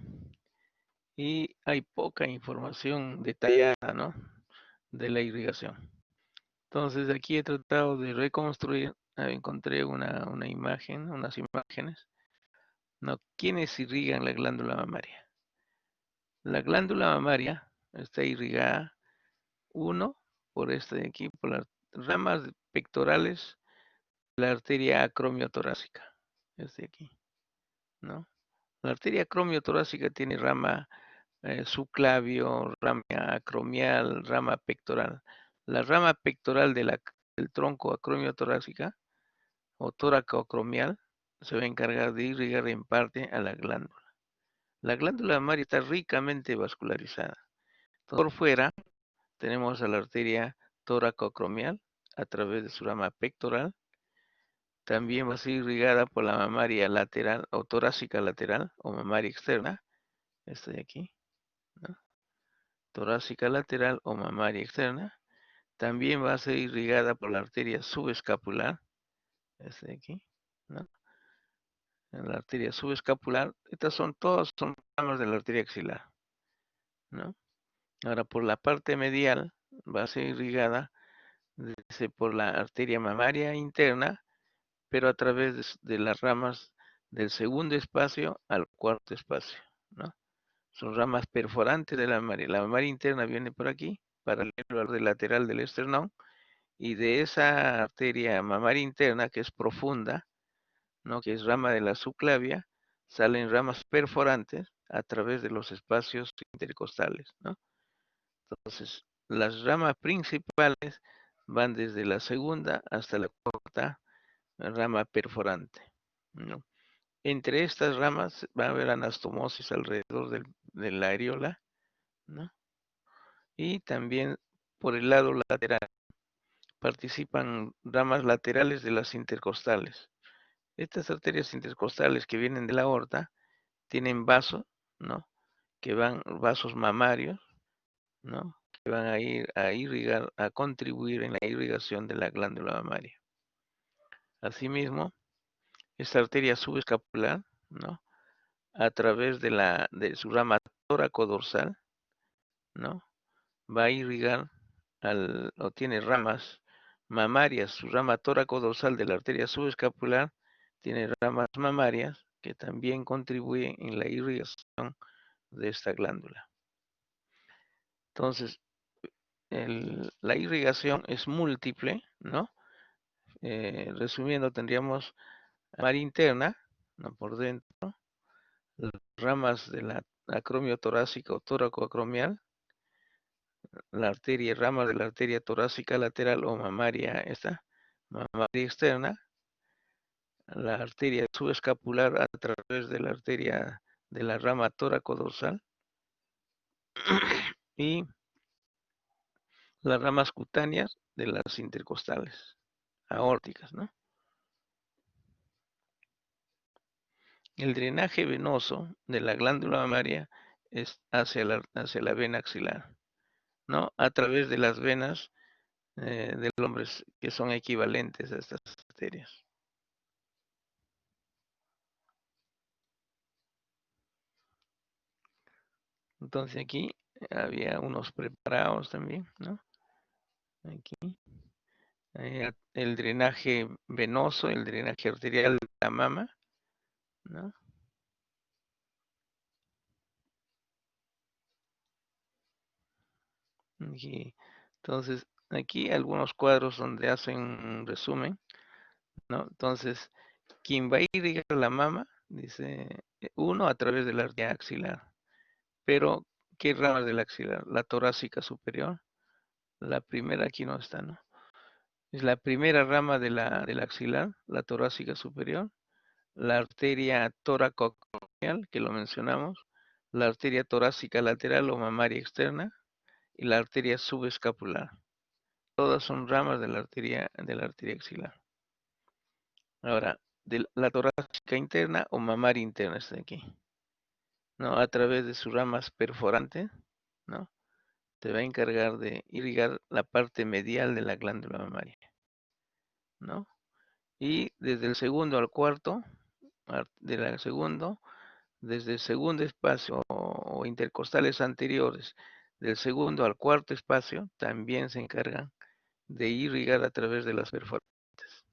Y hay poca información detallada, ¿no? De la irrigación. Entonces aquí he tratado de reconstruir, encontré una imagen, unas imágenes, ¿no? ¿Quiénes irrigan la glándula mamaria? La glándula mamaria está irrigada, uno, por este de aquí, por las ramas pectorales de la arteria acromiotorácica, este de aquí, ¿no? La arteria acromiotorácica tiene rama subclavio, rama acromial, rama pectoral. La rama pectoral del tronco acromiotorácica o tóraco-acromial se va a encargar de irrigar en parte a la glándula. La glándula mamaria está ricamente vascularizada. Por fuera tenemos a la arteria tóraco-acromial a través de su rama pectoral. También va a ser irrigada por la mamaria lateral o torácica lateral o mamaria externa. Esta de aquí, ¿no? Torácica lateral o mamaria externa. También va a ser irrigada por la arteria subescapular. Esta de aquí, ¿no? En la arteria subescapular. Estas son todas son ramas de la arteria axilar, ¿no? Ahora por la parte medial va a ser irrigada por la arteria mamaria interna, pero a través de las ramas del segundo espacio al cuarto espacio, ¿no? Son ramas perforantes de la mamaria. La mamaria interna viene por aquí, paralelo al lateral del esternón, y de esa arteria mamaria interna, que es profunda, ¿no? Que es rama de la subclavia, salen ramas perforantes a través de los espacios intercostales, ¿no? Entonces, las ramas principales van desde la segunda hasta la cuarta rama perforante, ¿no? Entre estas ramas va a haber anastomosis alrededor de la areola, ¿no? Y también por el lado lateral participan ramas laterales de las intercostales. Estas arterias intercostales que vienen de la aorta tienen vasos, ¿no? Que van vasos mamarios, ¿no? que van a ir a contribuir en la irrigación de la glándula mamaria. Asimismo, esta arteria subescapular, ¿no? A través de su rama tóraco-dorsal, ¿no? Va a irrigar o tiene ramas mamarias. Su rama tóraco-dorsal de la arteria subescapular tiene ramas mamarias que también contribuyen en la irrigación de esta glándula. Entonces, la irrigación es múltiple, ¿no? Resumiendo, tendríamos mar interna, ¿no? Por dentro, las ramas de la acromio torácica o tóraco-acromial, ramas de la arteria torácica lateral o mamaria, esta, mamaria externa, la arteria subescapular a través de la arteria de la rama tóraco-dorsal y las ramas cutáneas de las intercostales, aórticas, ¿no? El drenaje venoso de la glándula mamaria es hacia la vena axilar, ¿no? A través de las venas del hombre que son equivalentes a estas arterias. Entonces aquí había unos preparados también, ¿no? Aquí. El drenaje venoso, el drenaje arterial de la mama, ¿no? Aquí. Entonces, aquí algunos cuadros donde hacen un resumen, ¿no? Entonces, quien va a irrigar la mama, dice, uno a través de la arteria axilar. Pero, ¿qué ramas de la axilar? La torácica superior. La primera aquí no está, ¿no? Es la primera rama de la axilar, la torácica superior. La arteria tóraco-acromial, que lo mencionamos. La arteria torácica lateral o mamaria externa. Y la arteria subescapular. Todas son ramas de la arteria axilar. Ahora, de la torácica interna o mamaria interna está aquí, ¿no? A través de sus ramas perforantes, ¿no? Te va a encargar de irrigar la parte medial de la glándula mamaria, ¿no? Y desde el segundo al cuarto, desde el segundo espacio o intercostales anteriores, del segundo al cuarto espacio, también se encargan de irrigar a través de las perforantes.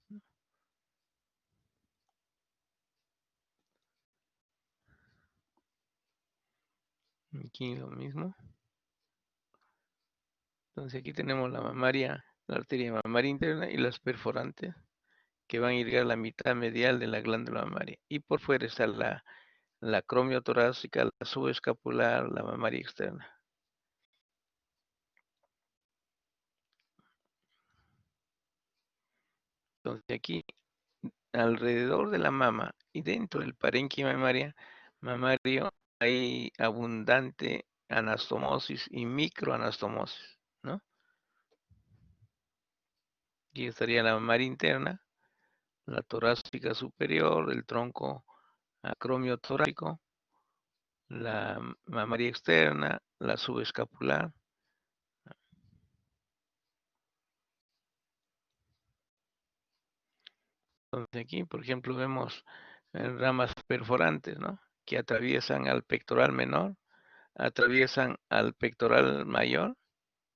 Aquí lo mismo. Entonces aquí tenemos la arteria mamaria interna y las perforantes que van a irrigar la mitad medial de la glándula mamaria. Y por fuera está la acromio torácica, la subescapular, la mamaria externa. Entonces aquí, alrededor de la mama y dentro del parénquima mamario, hay abundante anastomosis y microanastomosis, ¿no? Aquí estaría la mamaria interna, la torácica superior, el tronco acromio torácico, la mamaria externa, la subescapular. Entonces aquí, por ejemplo, vemos ramas perforantes, ¿no? Que atraviesan al pectoral menor, atraviesan al pectoral mayor,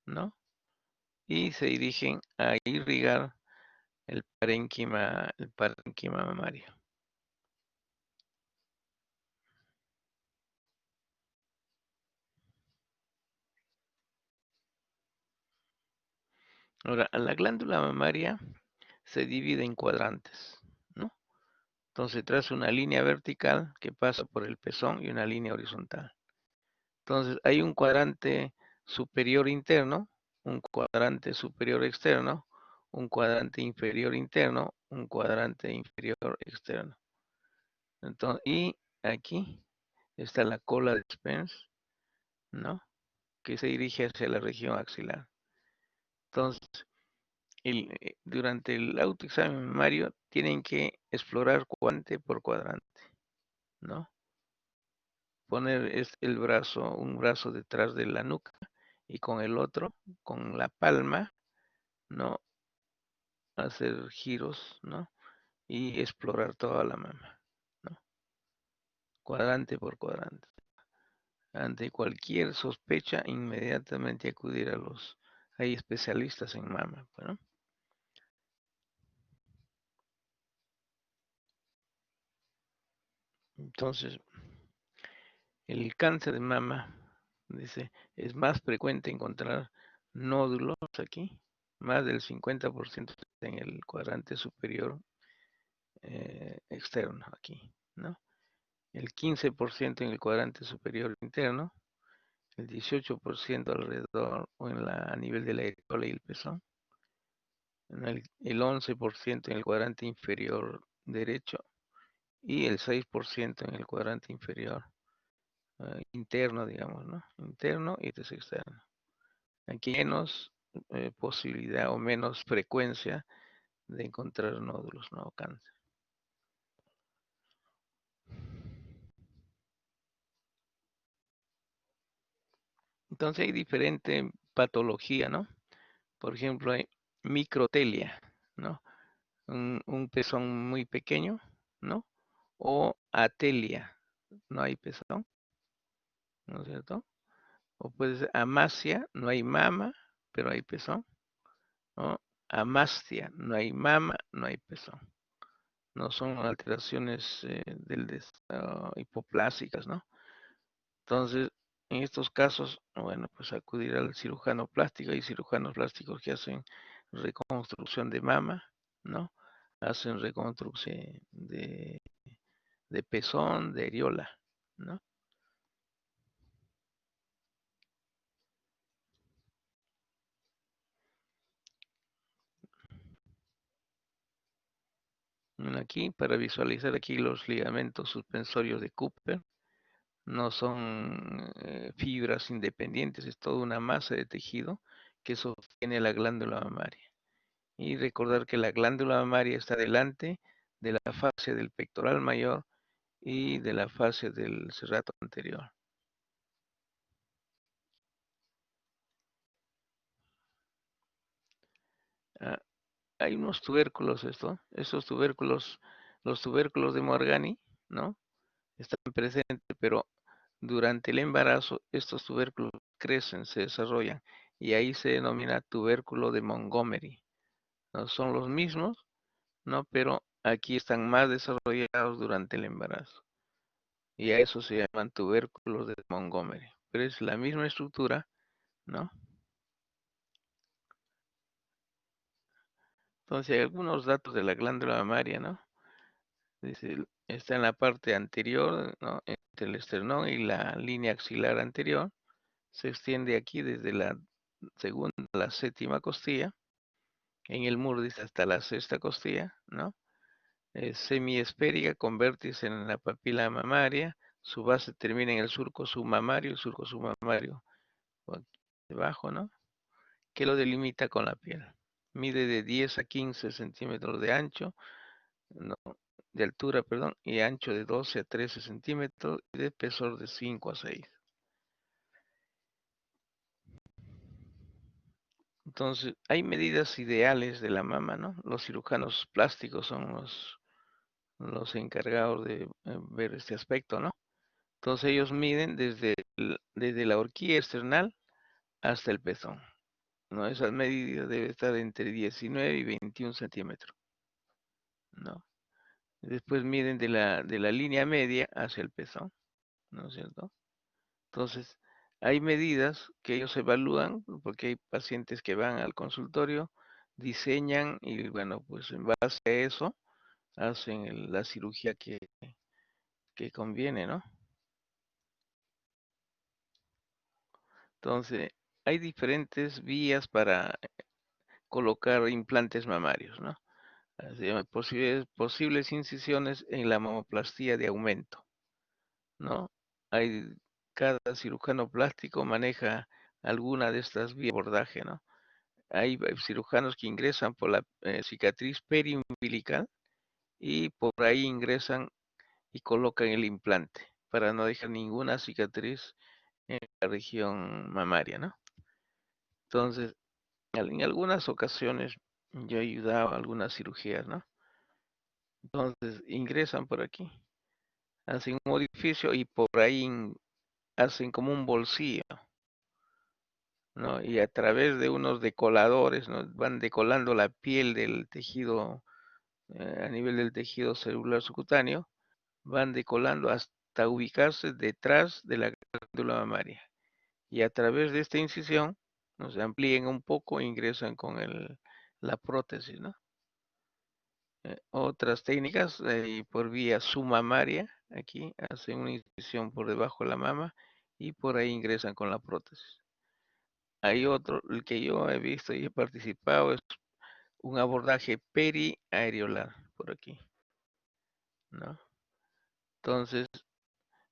¿no? Y se dirigen a irrigar el parénquima mamario. Ahora, la glándula mamaria se divide en cuadrantes, ¿no? Entonces traza una línea vertical que pasa por el pezón y una línea horizontal. Entonces hay un cuadrante superior interno, un cuadrante superior externo, un cuadrante inferior interno, un cuadrante inferior externo. Entonces, y aquí está la cola de Spence, ¿no? Que se dirige hacia la región axilar. Entonces, durante el autoexamen mamario tienen que explorar cuadrante por cuadrante, ¿no? Poner un brazo detrás de la nuca y con el otro, con la palma, ¿no? Hacer giros, ¿no? Y explorar toda la mama, ¿no? Cuadrante por cuadrante. Ante cualquier sospecha, inmediatamente acudir a los, hay especialistas en mama, ¿no? Entonces, el cáncer de mama, dice, es más frecuente encontrar nódulos aquí, más del 50% en el cuadrante superior externo aquí, ¿no? El 15% en el cuadrante superior interno, el 18% alrededor o a nivel de la areola y el pezón, el 11% en el cuadrante inferior derecho y el 6% en el cuadrante inferior interno, digamos, ¿no? Interno y externo. Aquí menos posibilidad o menos frecuencia de encontrar nódulos, ¿no? Cáncer. Entonces hay diferente patología, ¿no? Por ejemplo, hay microtelia, ¿no? Un pezón muy pequeño, ¿no? O atelia, no hay pezón, ¿no es cierto? O puede ser amasia, no hay mama, pero hay pezón, ¿no? Amastia, no hay mama, no hay pezón. No son alteraciones hipoplásicas, ¿no? Entonces, en estos casos, bueno, pues acudir al cirujano plástico. Hay cirujanos plásticos que hacen reconstrucción de mama, ¿no? Hacen reconstrucción de pezón, de areola, ¿no? Aquí, para visualizar aquí los ligamentos suspensorios de Cooper, no son fibras independientes, es toda una masa de tejido que sostiene la glándula mamaria. Y recordar que la glándula mamaria está delante de la fascia del pectoral mayor y de la fascia del serrato anterior. Ah, hay unos tubérculos esos tubérculos, los tubérculos de Morgani, ¿no? Están presentes, pero durante el embarazo estos tubérculos crecen, se desarrollan y ahí se denomina tubérculo de Montgomery. No son los mismos, ¿no? Pero aquí están más desarrollados durante el embarazo. Y a eso se llaman tubérculos de Montgomery. Pero es la misma estructura, ¿no? Entonces hay algunos datos de la glándula mamaria, ¿no? Dice, está en la parte anterior, ¿no? Entre el esternón y la línea axilar anterior. Se extiende aquí desde la segunda a la séptima costilla. En el murtis hasta la sexta costilla, ¿no? Es semiesférica con vértice en la papila mamaria. Su base termina en el surco submamario, el surco submamario debajo, ¿no? Que lo delimita con la piel. Mide de 10 a 15 centímetros de ancho, no, de altura, perdón, y ancho de 12 a 13 centímetros y de espesor de 5 a 6. Entonces, hay medidas ideales de la mama, ¿no? Los cirujanos plásticos son los encargados de ver este aspecto, ¿no? Entonces ellos miden desde la horquilla external hasta el pezón, ¿no? Esas medidas deben estar entre 19 y 21 centímetros, ¿no? Después miden de la línea media hacia el pezón, ¿no es cierto? Entonces, hay medidas que ellos evalúan, porque hay pacientes que van al consultorio, diseñan y bueno, pues en base a eso hacen la cirugía que conviene, ¿no? Entonces, hay diferentes vías para colocar implantes mamarios, ¿no? Se llama posibles incisiones en la mamoplastía de aumento, ¿no? Hay, cada cirujano plástico maneja alguna de estas vías de abordaje, ¿no? Hay cirujanos que ingresan por la cicatriz periumbilical y por ahí ingresan y colocan el implante para no dejar ninguna cicatriz en la región mamaria, ¿no? Entonces, en algunas ocasiones yo he ayudado a algunas cirugías, ¿no? Entonces ingresan por aquí, hacen un orificio y por ahí hacen como un bolsillo, ¿no? Y a través de unos decoladores, ¿no? Van decolando la piel del tejido, a nivel del tejido celular subcutáneo, van decolando hasta ubicarse detrás de la glándula mamaria. Y a través de esta incisión, nos amplíen un poco e ingresan con la prótesis, ¿no? Otras técnicas, por vía submamaria, aquí hacen una incisión por debajo de la mama y por ahí ingresan con la prótesis. Hay otro, el que yo he visto y he participado, es un abordaje periareolar, por aquí, ¿no? Entonces,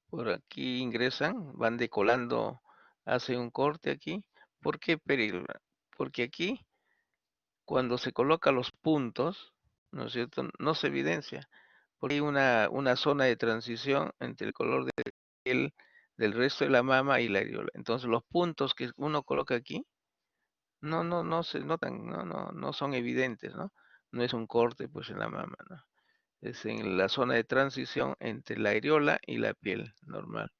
por aquí ingresan, van decolando, hacen un corte aquí. ¿Por qué periareolar? Porque aquí, cuando se colocan los puntos, ¿no es cierto? No se evidencia, porque hay una zona de transición entre el color de piel del resto de la mama y la areola. Entonces, los puntos que uno coloca aquí no se notan, no son evidentes, ¿no? No es un corte, pues, en la mama, ¿no? Es en la zona de transición entre la areola y la piel normal,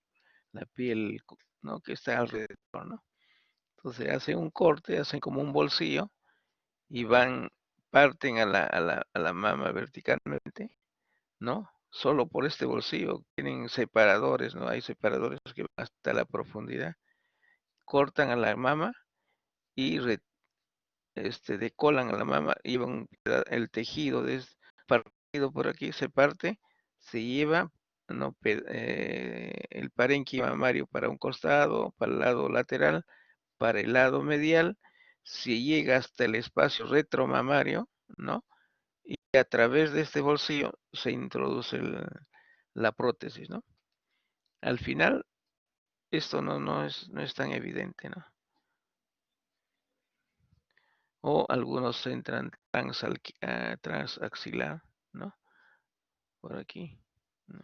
la piel, ¿no? Que está alrededor, ¿no? Entonces hacen un corte, hacen como un bolsillo y parten a la mama verticalmente, ¿no? Solo por este bolsillo. Tienen separadores, ¿no? Hay separadores que van hasta la profundidad. Cortan a la mama y decolan a la mama, llevan el tejido partido por aquí, se parte, se lleva, ¿no? El parénquima mamario para un costado, para el lado lateral, para el lado medial, se llega hasta el espacio retromamario, ¿no? Y a través de este bolsillo se introduce la prótesis, ¿no? Al final, esto no es tan evidente, ¿no? O algunos entran transaxilar, ¿no? Por aquí, ¿no?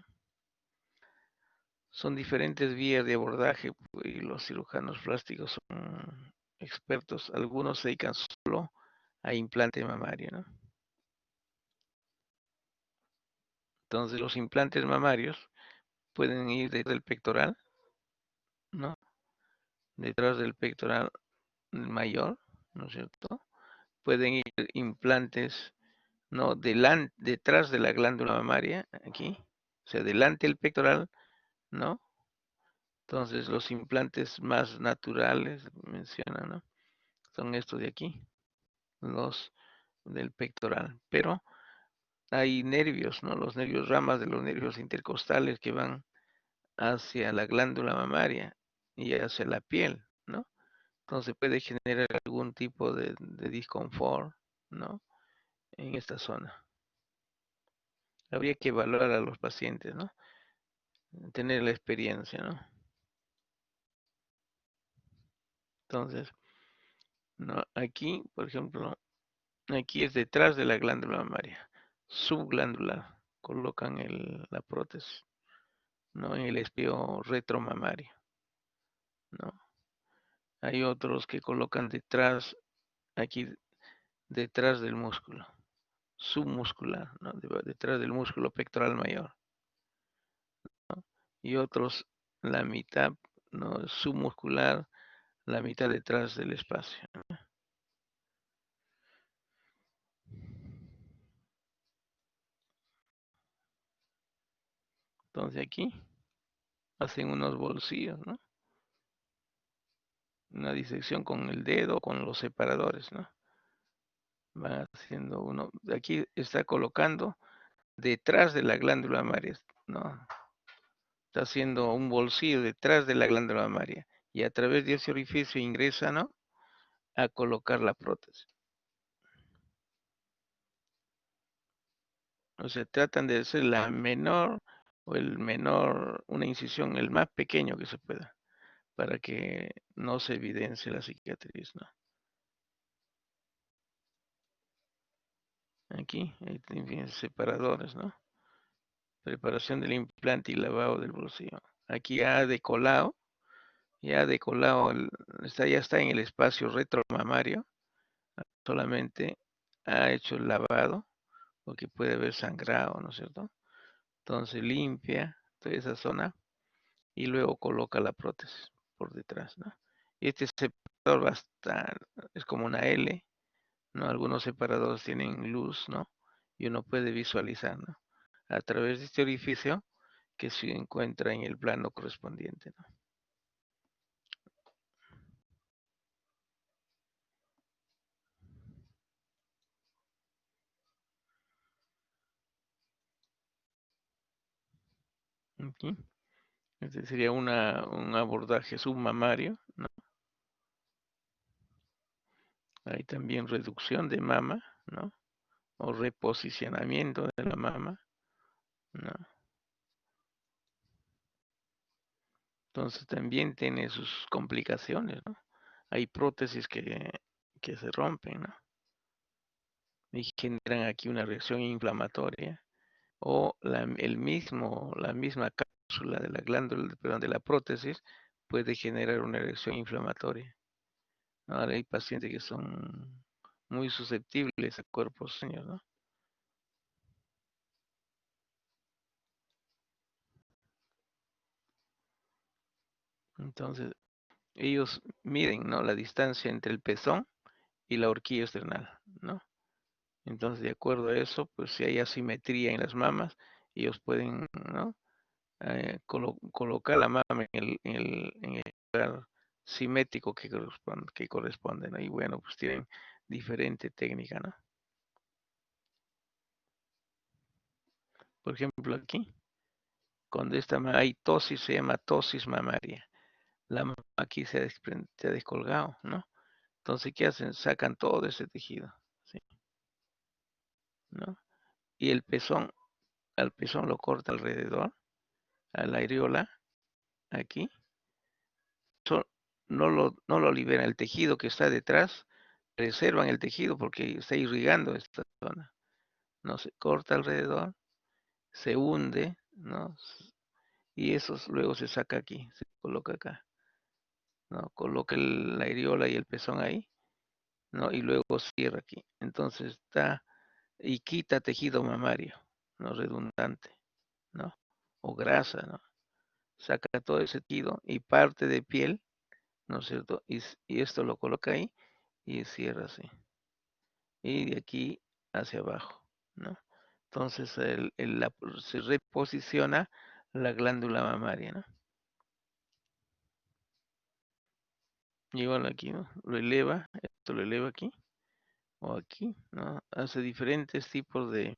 Son diferentes vías de abordaje y los cirujanos plásticos son expertos. Algunos se dedican solo a implante mamario, ¿no? Entonces los implantes mamarios pueden ir detrás del pectoral, ¿no? Detrás del pectoral mayor, ¿no es cierto? Pueden ir implantes, ¿no? Detrás de la glándula mamaria, aquí, o sea, delante del pectoral, ¿no? Entonces los implantes más naturales, mencionan, ¿no? Son estos de aquí, los del pectoral. Pero hay nervios, ¿no? Los nervios ramas de los nervios intercostales que van hacia la glándula mamaria y hacia la piel, ¿no? Entonces puede generar algún tipo de disconfort, ¿no? En esta zona. Habría que evaluar a los pacientes, ¿no? Tener la experiencia, ¿no? Entonces, ¿no? Aquí, por ejemplo, aquí es detrás de la glándula mamaria, subglandular. Colocan la prótesis, ¿no? En el espio retromamario, ¿no? Hay otros que colocan detrás, aquí detrás del músculo, submuscular, ¿no? Detrás del músculo pectoral mayor, ¿no? Y otros la mitad, ¿no? Submuscular, la mitad detrás del espacio, ¿no? Entonces aquí hacen unos bolsillos, ¿no? Una disección con el dedo, con los separadores, ¿no? Van haciendo uno. Aquí está colocando detrás de la glándula mamaria, ¿no? Está haciendo un bolsillo detrás de la glándula mamaria y a través de ese orificio ingresa, ¿no? A colocar la prótesis. O sea, tratan de hacer la menor o el menor, una incisión, el más pequeño que se pueda, para que no se evidencie la cicatriz, ¿no? Aquí, en separadores, ¿no? Preparación del implante y lavado del bolsillo. Aquí ha decolado ya decolado, ya está en el espacio retromamario, solamente ha hecho el lavado, porque puede haber sangrado, ¿no es cierto? Entonces limpia toda esa zona y luego coloca la prótesis por detrás, ¿no? Y este separador va a estar, es como una L, ¿no? Algunos separadores tienen luz, ¿no? Y uno puede visualizar, ¿no? A través de este orificio que se encuentra en el plano correspondiente, ¿no? Aquí. Este sería un abordaje submamario, ¿no? Hay también reducción de mama, ¿no? O reposicionamiento de la mama, ¿no? Entonces también tiene sus complicaciones, ¿no? Hay prótesis que se rompen, ¿no? Y generan aquí una reacción inflamatoria o la misma cápsula de la glándula, perdón, de la prótesis puede generar una reacción inflamatoria. Ahora hay pacientes que son muy susceptibles a cuerpos extraños, ¿no? Entonces, ellos miden, ¿no? La distancia entre el pezón y la horquilla esternal, ¿no? Entonces, de acuerdo a eso, pues si hay asimetría en las mamas, ellos pueden, ¿no? Colocar la mama en el lugar simétrico que corresponde, ¿no? Y bueno, pues tienen diferente técnica, ¿no? Por ejemplo, aquí, cuando hay tosis, se llama tosis mamaria. La mama aquí se ha descolgado, ¿no? Entonces, ¿qué hacen? Sacan todo ese tejido, ¿sí? ¿No? Y al pezón lo corta alrededor, a la areola, aquí, so- no lo libera el tejido que está detrás, reservan el tejido porque está irrigando esta zona, no se corta alrededor, se hunde, ¿no? Y eso luego se saca aquí, se coloca acá, ¿no? Coloca la areola y el pezón ahí, ¿no? Y luego cierra aquí. Entonces está y quita tejido mamario, ¿no? Redundante, ¿no? O grasa, ¿no? Saca todo ese tejido y parte de piel, ¿no es cierto? Y esto lo coloca ahí y cierra así. Y de aquí hacia abajo, ¿no? Entonces se reposiciona la glándula mamaria, ¿no? Y bueno, aquí, ¿no? Lo eleva, esto lo eleva aquí o aquí, ¿no? Hace diferentes tipos de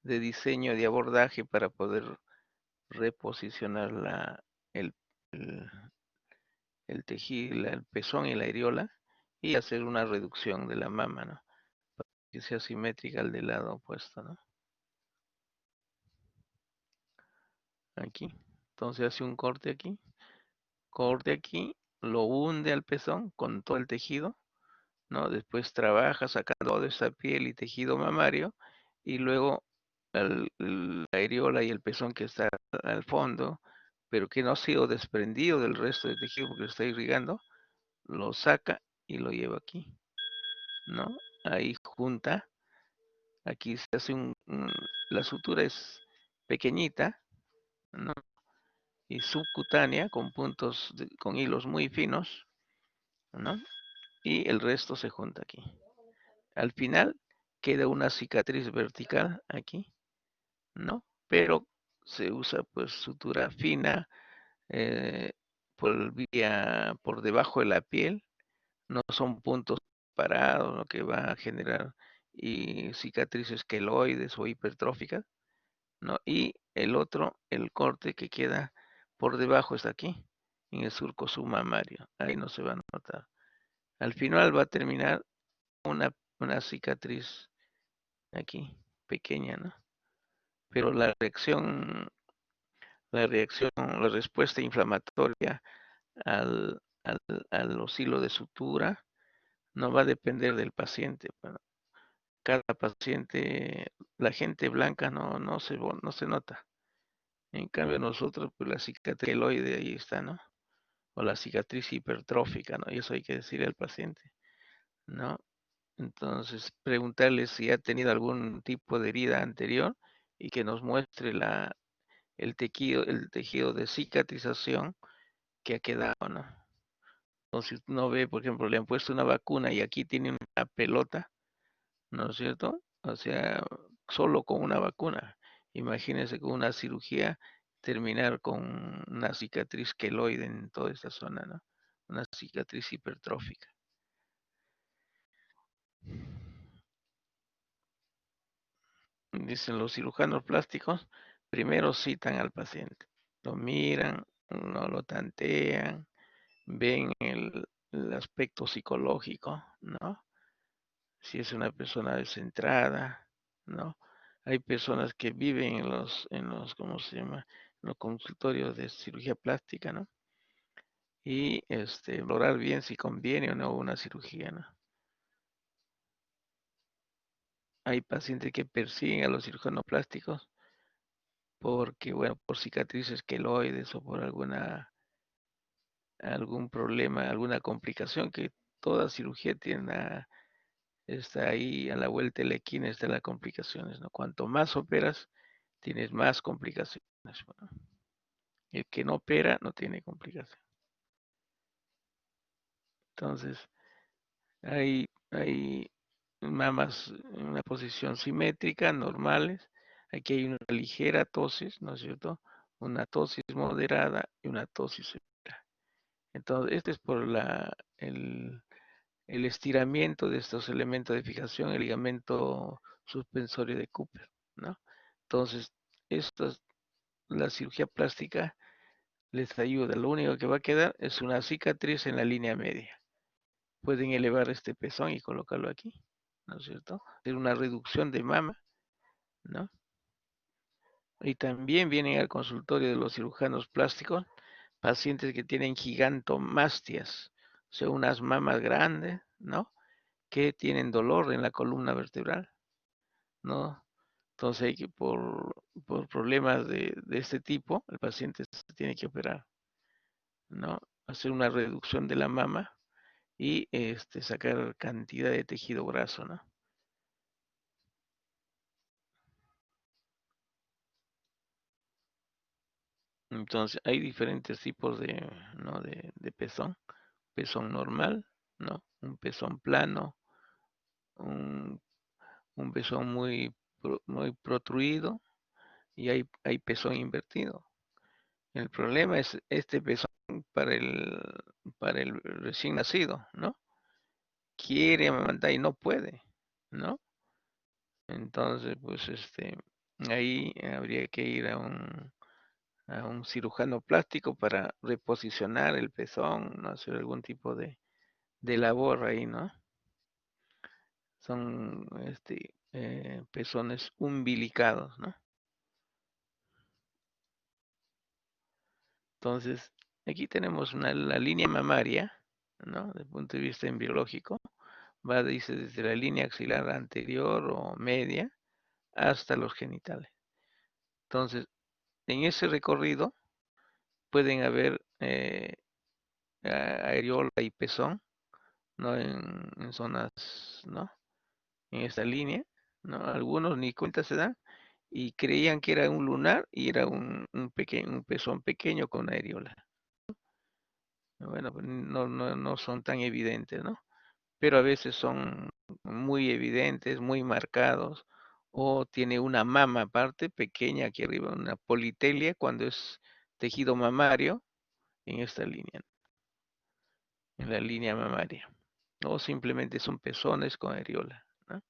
diseño de abordaje para poder reposicionar el, el, el tejido, el pezón y la areola y hacer una reducción de la mama, ¿no? Para que sea simétrica al del lado opuesto, ¿no? Aquí. Entonces hace un corte aquí, lo hunde al pezón con todo el tejido, ¿no? Después trabaja sacando toda esa piel y tejido mamario y luego la areola y el pezón que está al fondo, pero que no ha sido desprendido del resto del tejido porque está irrigando, lo saca y lo lleva aquí, ¿no? Ahí junta, aquí se hace la sutura es pequeñita, ¿no? Y subcutánea con puntos, con hilos muy finos, ¿no? Y el resto se junta aquí. Al final queda una cicatriz vertical aquí, ¿no? Pero se usa pues sutura fina por debajo de la piel, no son puntos parados, lo que va a generar y cicatrices queloides o hipertróficas, ¿no? Y el corte que queda por debajo está aquí, en el surco submamario, ahí no se va a notar. Al final va a terminar una cicatriz aquí, pequeña, ¿no? Pero la respuesta inflamatoria a los hilos de sutura no va a depender del paciente. Bueno, cada paciente, la gente blanca no se nota. En cambio nosotros, pues la cicatriz queloide ahí está, ¿no? o la cicatriz hipertrófica, ¿no? Y eso hay que decirle al paciente, ¿no? Entonces, preguntarle si ha tenido algún tipo de herida anterior y que nos muestre el tejido de cicatrización que ha quedado, ¿no? Entonces, uno ve, por ejemplo, le han puesto una vacuna y aquí tiene una pelota, ¿no es cierto? O sea, solo con una vacuna. Imagínense con una cirugía terminar con una cicatriz queloide en toda esta zona, ¿no? Una cicatriz hipertrófica. Dicen los cirujanos plásticos, primero citan al paciente, lo miran, no lo tantean, ven el aspecto psicológico, ¿no? Si es una persona descentrada, ¿no? Hay personas que viven ¿cómo se llama? En los consultorios de cirugía plástica, ¿no? Y valorar bien si conviene o no una cirugía, ¿no? Hay pacientes que persiguen a los cirujanos plásticos porque, bueno, por cicatrices queloides o por algún problema, alguna complicación que toda cirugía está ahí a la vuelta de la esquina, están las complicaciones, ¿no? Cuanto más operas, tienes más complicaciones. Bueno, el que no opera no tiene complicaciones. Entonces, hay mamas en una posición simétrica, normales. Aquí hay una ligera tosis, ¿no es cierto? Una tosis moderada y una tosis severa. Entonces, este es por el estiramiento de estos elementos de fijación, el ligamento suspensorio de Cooper, ¿no? Entonces, la cirugía plástica les ayuda. Lo único que va a quedar es una cicatriz en la línea media. Pueden elevar este pezón y colocarlo aquí, ¿no es cierto? Hacer una reducción de mama, ¿no? Y también vienen al consultorio de los cirujanos plásticos pacientes que tienen gigantomastias, o sea, unas mamas grandes, ¿no? Que tienen dolor en la columna vertebral, ¿no? Entonces hay que por problemas de este tipo, el paciente se tiene que operar, ¿no? Hacer una reducción de la mama y sacar cantidad de tejido graso, ¿no? Entonces hay diferentes tipos ¿no? de pezón. Pezón normal, ¿no? Un pezón plano, un, un pezón muy protruido y hay pezón invertido. El problema es este pezón para el, para el recién nacido, ¿no? Quiere amamantar y no puede, ¿no? Entonces, pues ahí habría que ir a un cirujano plástico para reposicionar el pezón, ¿no? Hacer algún tipo de labor ahí, ¿no? Son pezones umbilicados, ¿no? Entonces, aquí tenemos la línea mamaria, ¿no? Desde el punto de vista embriológico, dice, desde la línea axilar anterior o media hasta los genitales. Entonces, en ese recorrido pueden haber areola y pezón, ¿no? En zonas, ¿no? En esta línea, ¿no? Algunos ni cuenta se dan y creían que era un lunar y era un pezón pequeño con una areola. Bueno, pues no son tan evidentes, ¿no? Pero a veces son muy evidentes, muy marcados, o tiene una mama aparte pequeña aquí arriba, una politelia cuando es tejido mamario en esta línea, en la línea mamaria. O simplemente son pezones con areola, ¿no?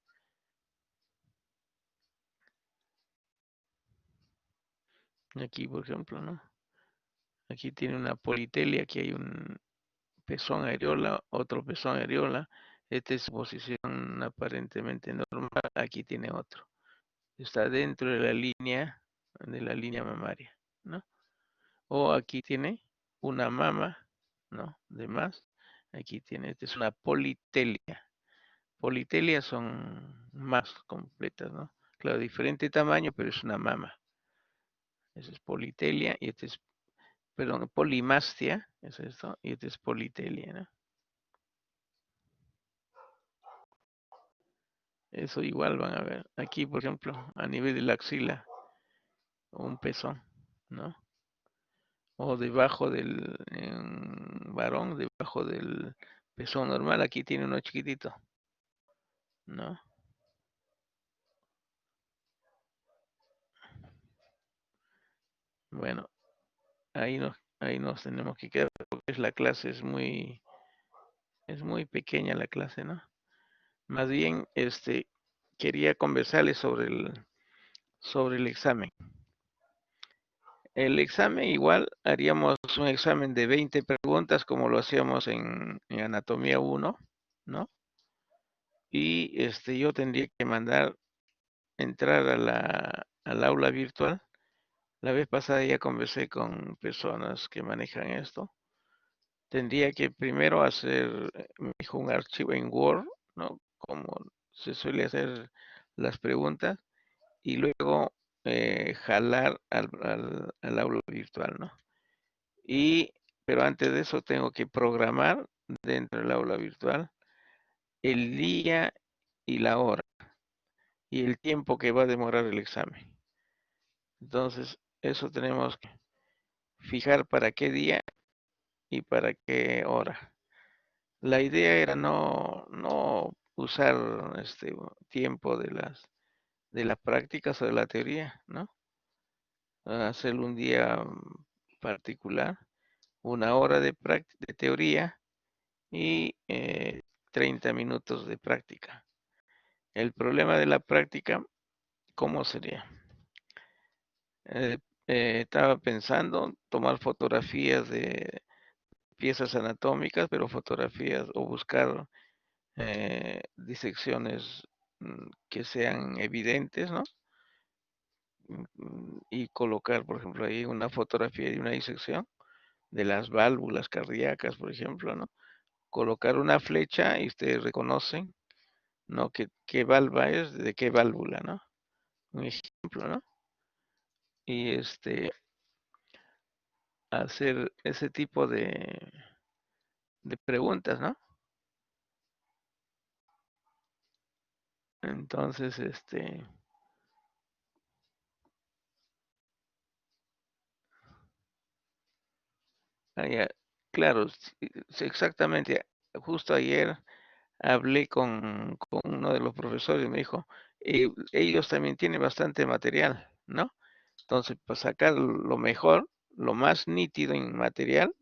Aquí, por ejemplo, ¿no? Aquí tiene una politelia, aquí hay un pezón areola, otro pezón areola. Esta es su posición aparentemente normal, aquí tiene otro. Está dentro de la línea mamaria, ¿no? O aquí tiene una mama, ¿no? De más. Aquí tiene, esta es una politelia. Politelia son más completas, ¿no? Claro, diferente tamaño, pero es una mama. Esa es politelia y este es, perdón, polimastia Es esto, y este es politelia, ¿no? Eso igual van a ver. Aquí, por ejemplo, a nivel de la axila, un pezón, ¿no? O debajo del varón, debajo del pezón normal, aquí tiene uno chiquitito, ¿no? Bueno, ahí nos tenemos que quedar porque la clase es muy pequeña la clase, ¿no? Más bien, quería conversarles sobre el examen. El examen igual haríamos un examen de 20 preguntas como lo hacíamos en anatomía 1, ¿no? Y yo tendría que entrar al aula virtual. La vez pasada ya conversé con personas que manejan esto. Tendría que primero hacer, me dijo, un archivo en Word, ¿no? Como se suele hacer las preguntas, y luego jalar al aula virtual, ¿no? Y, pero antes de eso tengo que programar dentro del aula virtual el día y la hora y el tiempo que va a demorar el examen. Entonces, eso tenemos que fijar para qué día y para qué hora. La idea era no usar este tiempo de las prácticas o de la teoría, ¿no? Hacer un día particular, una hora de teoría y 30 minutos de práctica. El problema de la práctica, ¿cómo sería? Eh, Estaba pensando tomar fotografías de piezas anatómicas, pero fotografías o buscar disecciones que sean evidentes, ¿no? Y colocar, por ejemplo, ahí una fotografía de una disección de las válvulas cardíacas, por ejemplo, ¿no? Colocar una flecha y ustedes reconocen, ¿no? Qué valva es, de qué válvula, ¿no? Un ejemplo, ¿no? Y hacer ese tipo de preguntas, ¿no? Entonces, ya, claro, sí, exactamente. Justo ayer hablé con uno de los profesores y me dijo, ellos también tienen bastante material, ¿no? Entonces, para sacar lo mejor, lo más nítido en material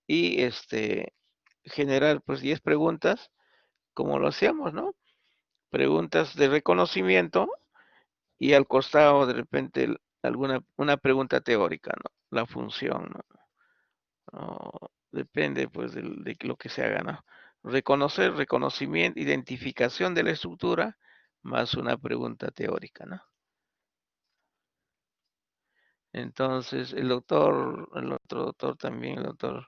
y generar pues 10 preguntas, como lo hacíamos, ¿no? Preguntas de reconocimiento y al costado de repente una pregunta teórica, ¿no? La función, ¿no? Depende pues de lo que se haga, ¿no? Reconocimiento, identificación de la estructura, más una pregunta teórica, ¿no? Entonces, el otro doctor también, el doctor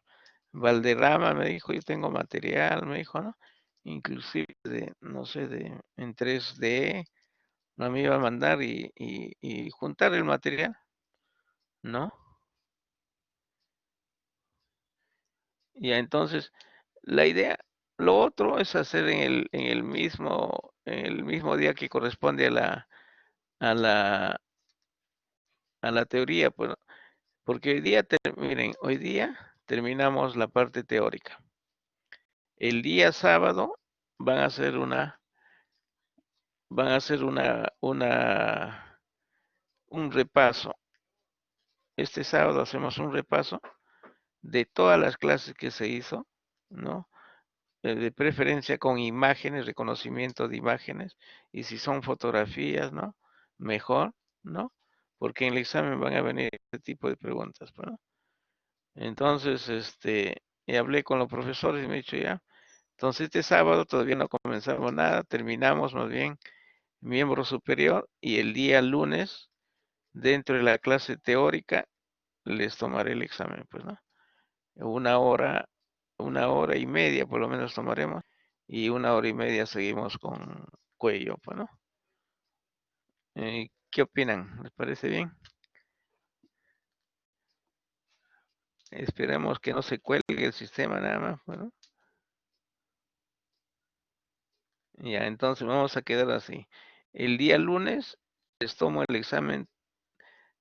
Valderrama me dijo, yo tengo material, me dijo, ¿no? Inclusive no sé, en 3D, no me iba a mandar y juntar el material, ¿no? Y entonces, la idea, lo otro es hacer en el mismo día que corresponde a la, a la teoría, pues, ¿no? Porque miren, hoy día terminamos la parte teórica. El día sábado van a hacer van a hacer un repaso. Este sábado hacemos un repaso de todas las clases que se hizo, ¿no? De preferencia con imágenes, reconocimiento de imágenes, y si son fotografías, ¿no? Mejor, ¿no? Porque en el examen van a venir este tipo de preguntas, pues, ¿no? Entonces, y hablé con los profesores y me he dicho ya, entonces este sábado todavía no comenzamos nada, terminamos más bien miembro superior y el día lunes, dentro de la clase teórica, les tomaré el examen, pues, ¿no? Una hora, una hora y media por lo menos tomaremos y una hora y media seguimos con cuello, pues, ¿no? ¿Qué opinan? ¿Les parece bien? Esperemos que no se cuelgue el sistema nada más. Bueno, ya, entonces vamos a quedar así. El día lunes les tomo el examen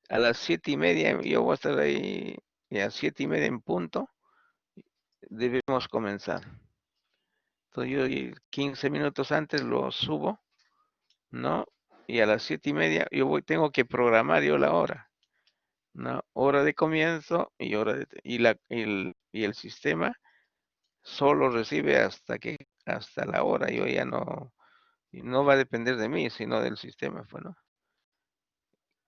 a las 7:30. Yo voy a estar ahí y a 7:30 en punto. Debemos comenzar. Entonces yo 15 minutos antes lo subo, ¿no? Y a las 7:30 tengo que programar yo la hora, ¿no? Hora de comienzo y y el sistema solo recibe hasta la hora. Yo ya no va a depender de mí, sino del sistema, pues, ¿no?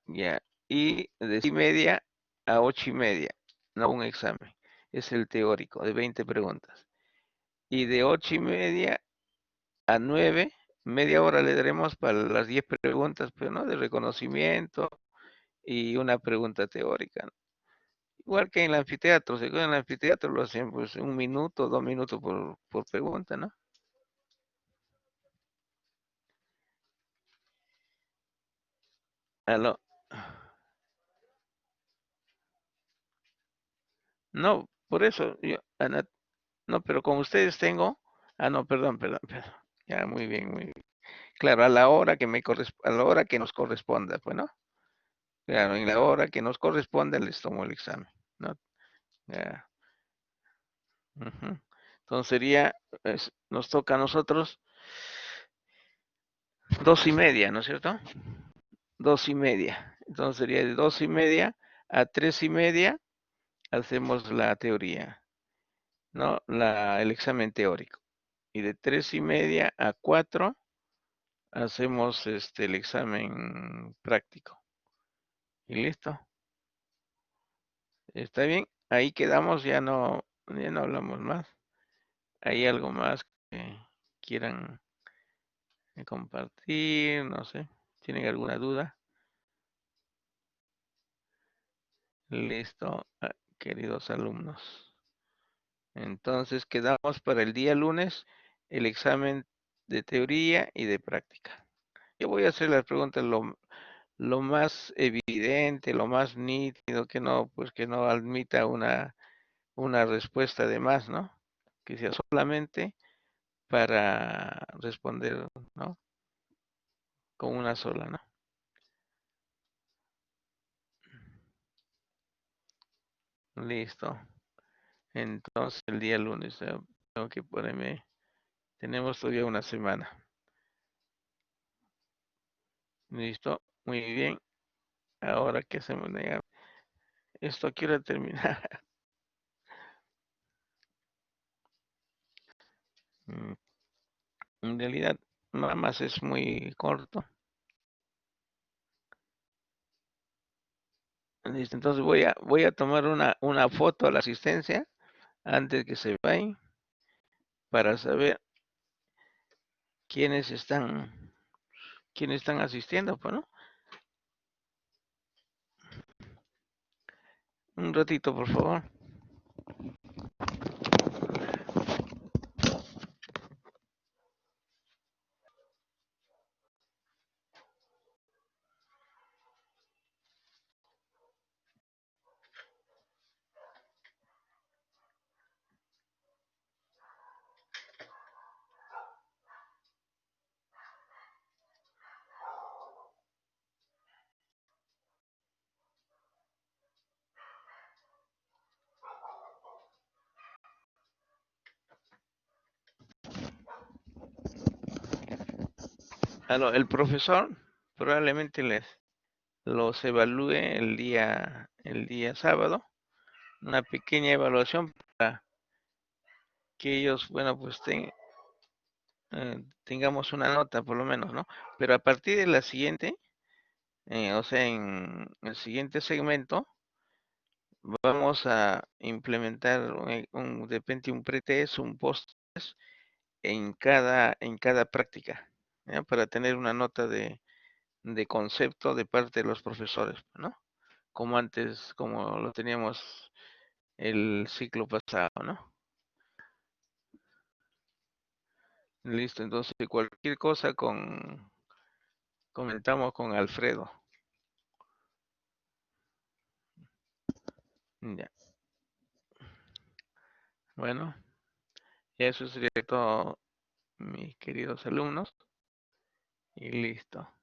Ya. Y de 7:30 a 8:30, no un examen. Es el teórico de 20 preguntas. Y de 8:30 a 9, media hora le daremos para las 10 preguntas, pero no de reconocimiento y una pregunta teórica, ¿no? Igual que en el anfiteatro, según en el anfiteatro lo hacen pues 1 minuto, 2 minutos por pregunta, ¿no? Aló. No, por eso, Ana, no, pero con ustedes tengo, no, perdón. Ya, muy bien, muy bien. Claro, a la hora que nos corresponda, pues, ¿no? Claro, en la hora que nos corresponda les tomo el examen, ¿no? Ya. Ujú. Entonces nos toca a nosotros 2:30, ¿no es cierto? 2:30. Entonces sería de 2:30 a 3:30 hacemos la teoría, ¿no? El examen teórico. Y de 3:30 a 4 hacemos el examen práctico. Y listo. ¿Está bien? Ahí quedamos, ya no hablamos más. ¿Hay algo más que quieran compartir? No sé. ¿Tienen alguna duda? Listo, queridos alumnos. Entonces quedamos para el día lunes el examen de teoría y de práctica. Yo voy a hacer las preguntas lo más evidente, lo más nítido, pues que no admita una respuesta de más, ¿no? Que sea solamente para responder, ¿no? Con una sola, ¿no? Listo. Entonces el día lunes, tengo que ponerme, tenemos todavía una semana. Listo, muy bien. Ahora que hacemos, esto quiero terminar. En realidad, nada más es muy corto. Listo, entonces voy a tomar una foto a la asistencia antes que se vayan para saber quiénes están asistiendo, pues, ¿no? Un ratito, por favor. El profesor probablemente los evalúe el día sábado, una pequeña evaluación para que ellos, bueno, pues tengamos una nota por lo menos, ¿no? Pero a partir de la siguiente, o sea, en el siguiente segmento, vamos a implementar de repente un pretest, un post en cada práctica, ¿ya? Para tener una nota de concepto de parte de los profesores, ¿no? Como antes, como lo teníamos el ciclo pasado, ¿no? Listo, entonces cualquier cosa comentamos con Alfredo. Ya. Bueno, eso sería todo, mis queridos alumnos, y listo.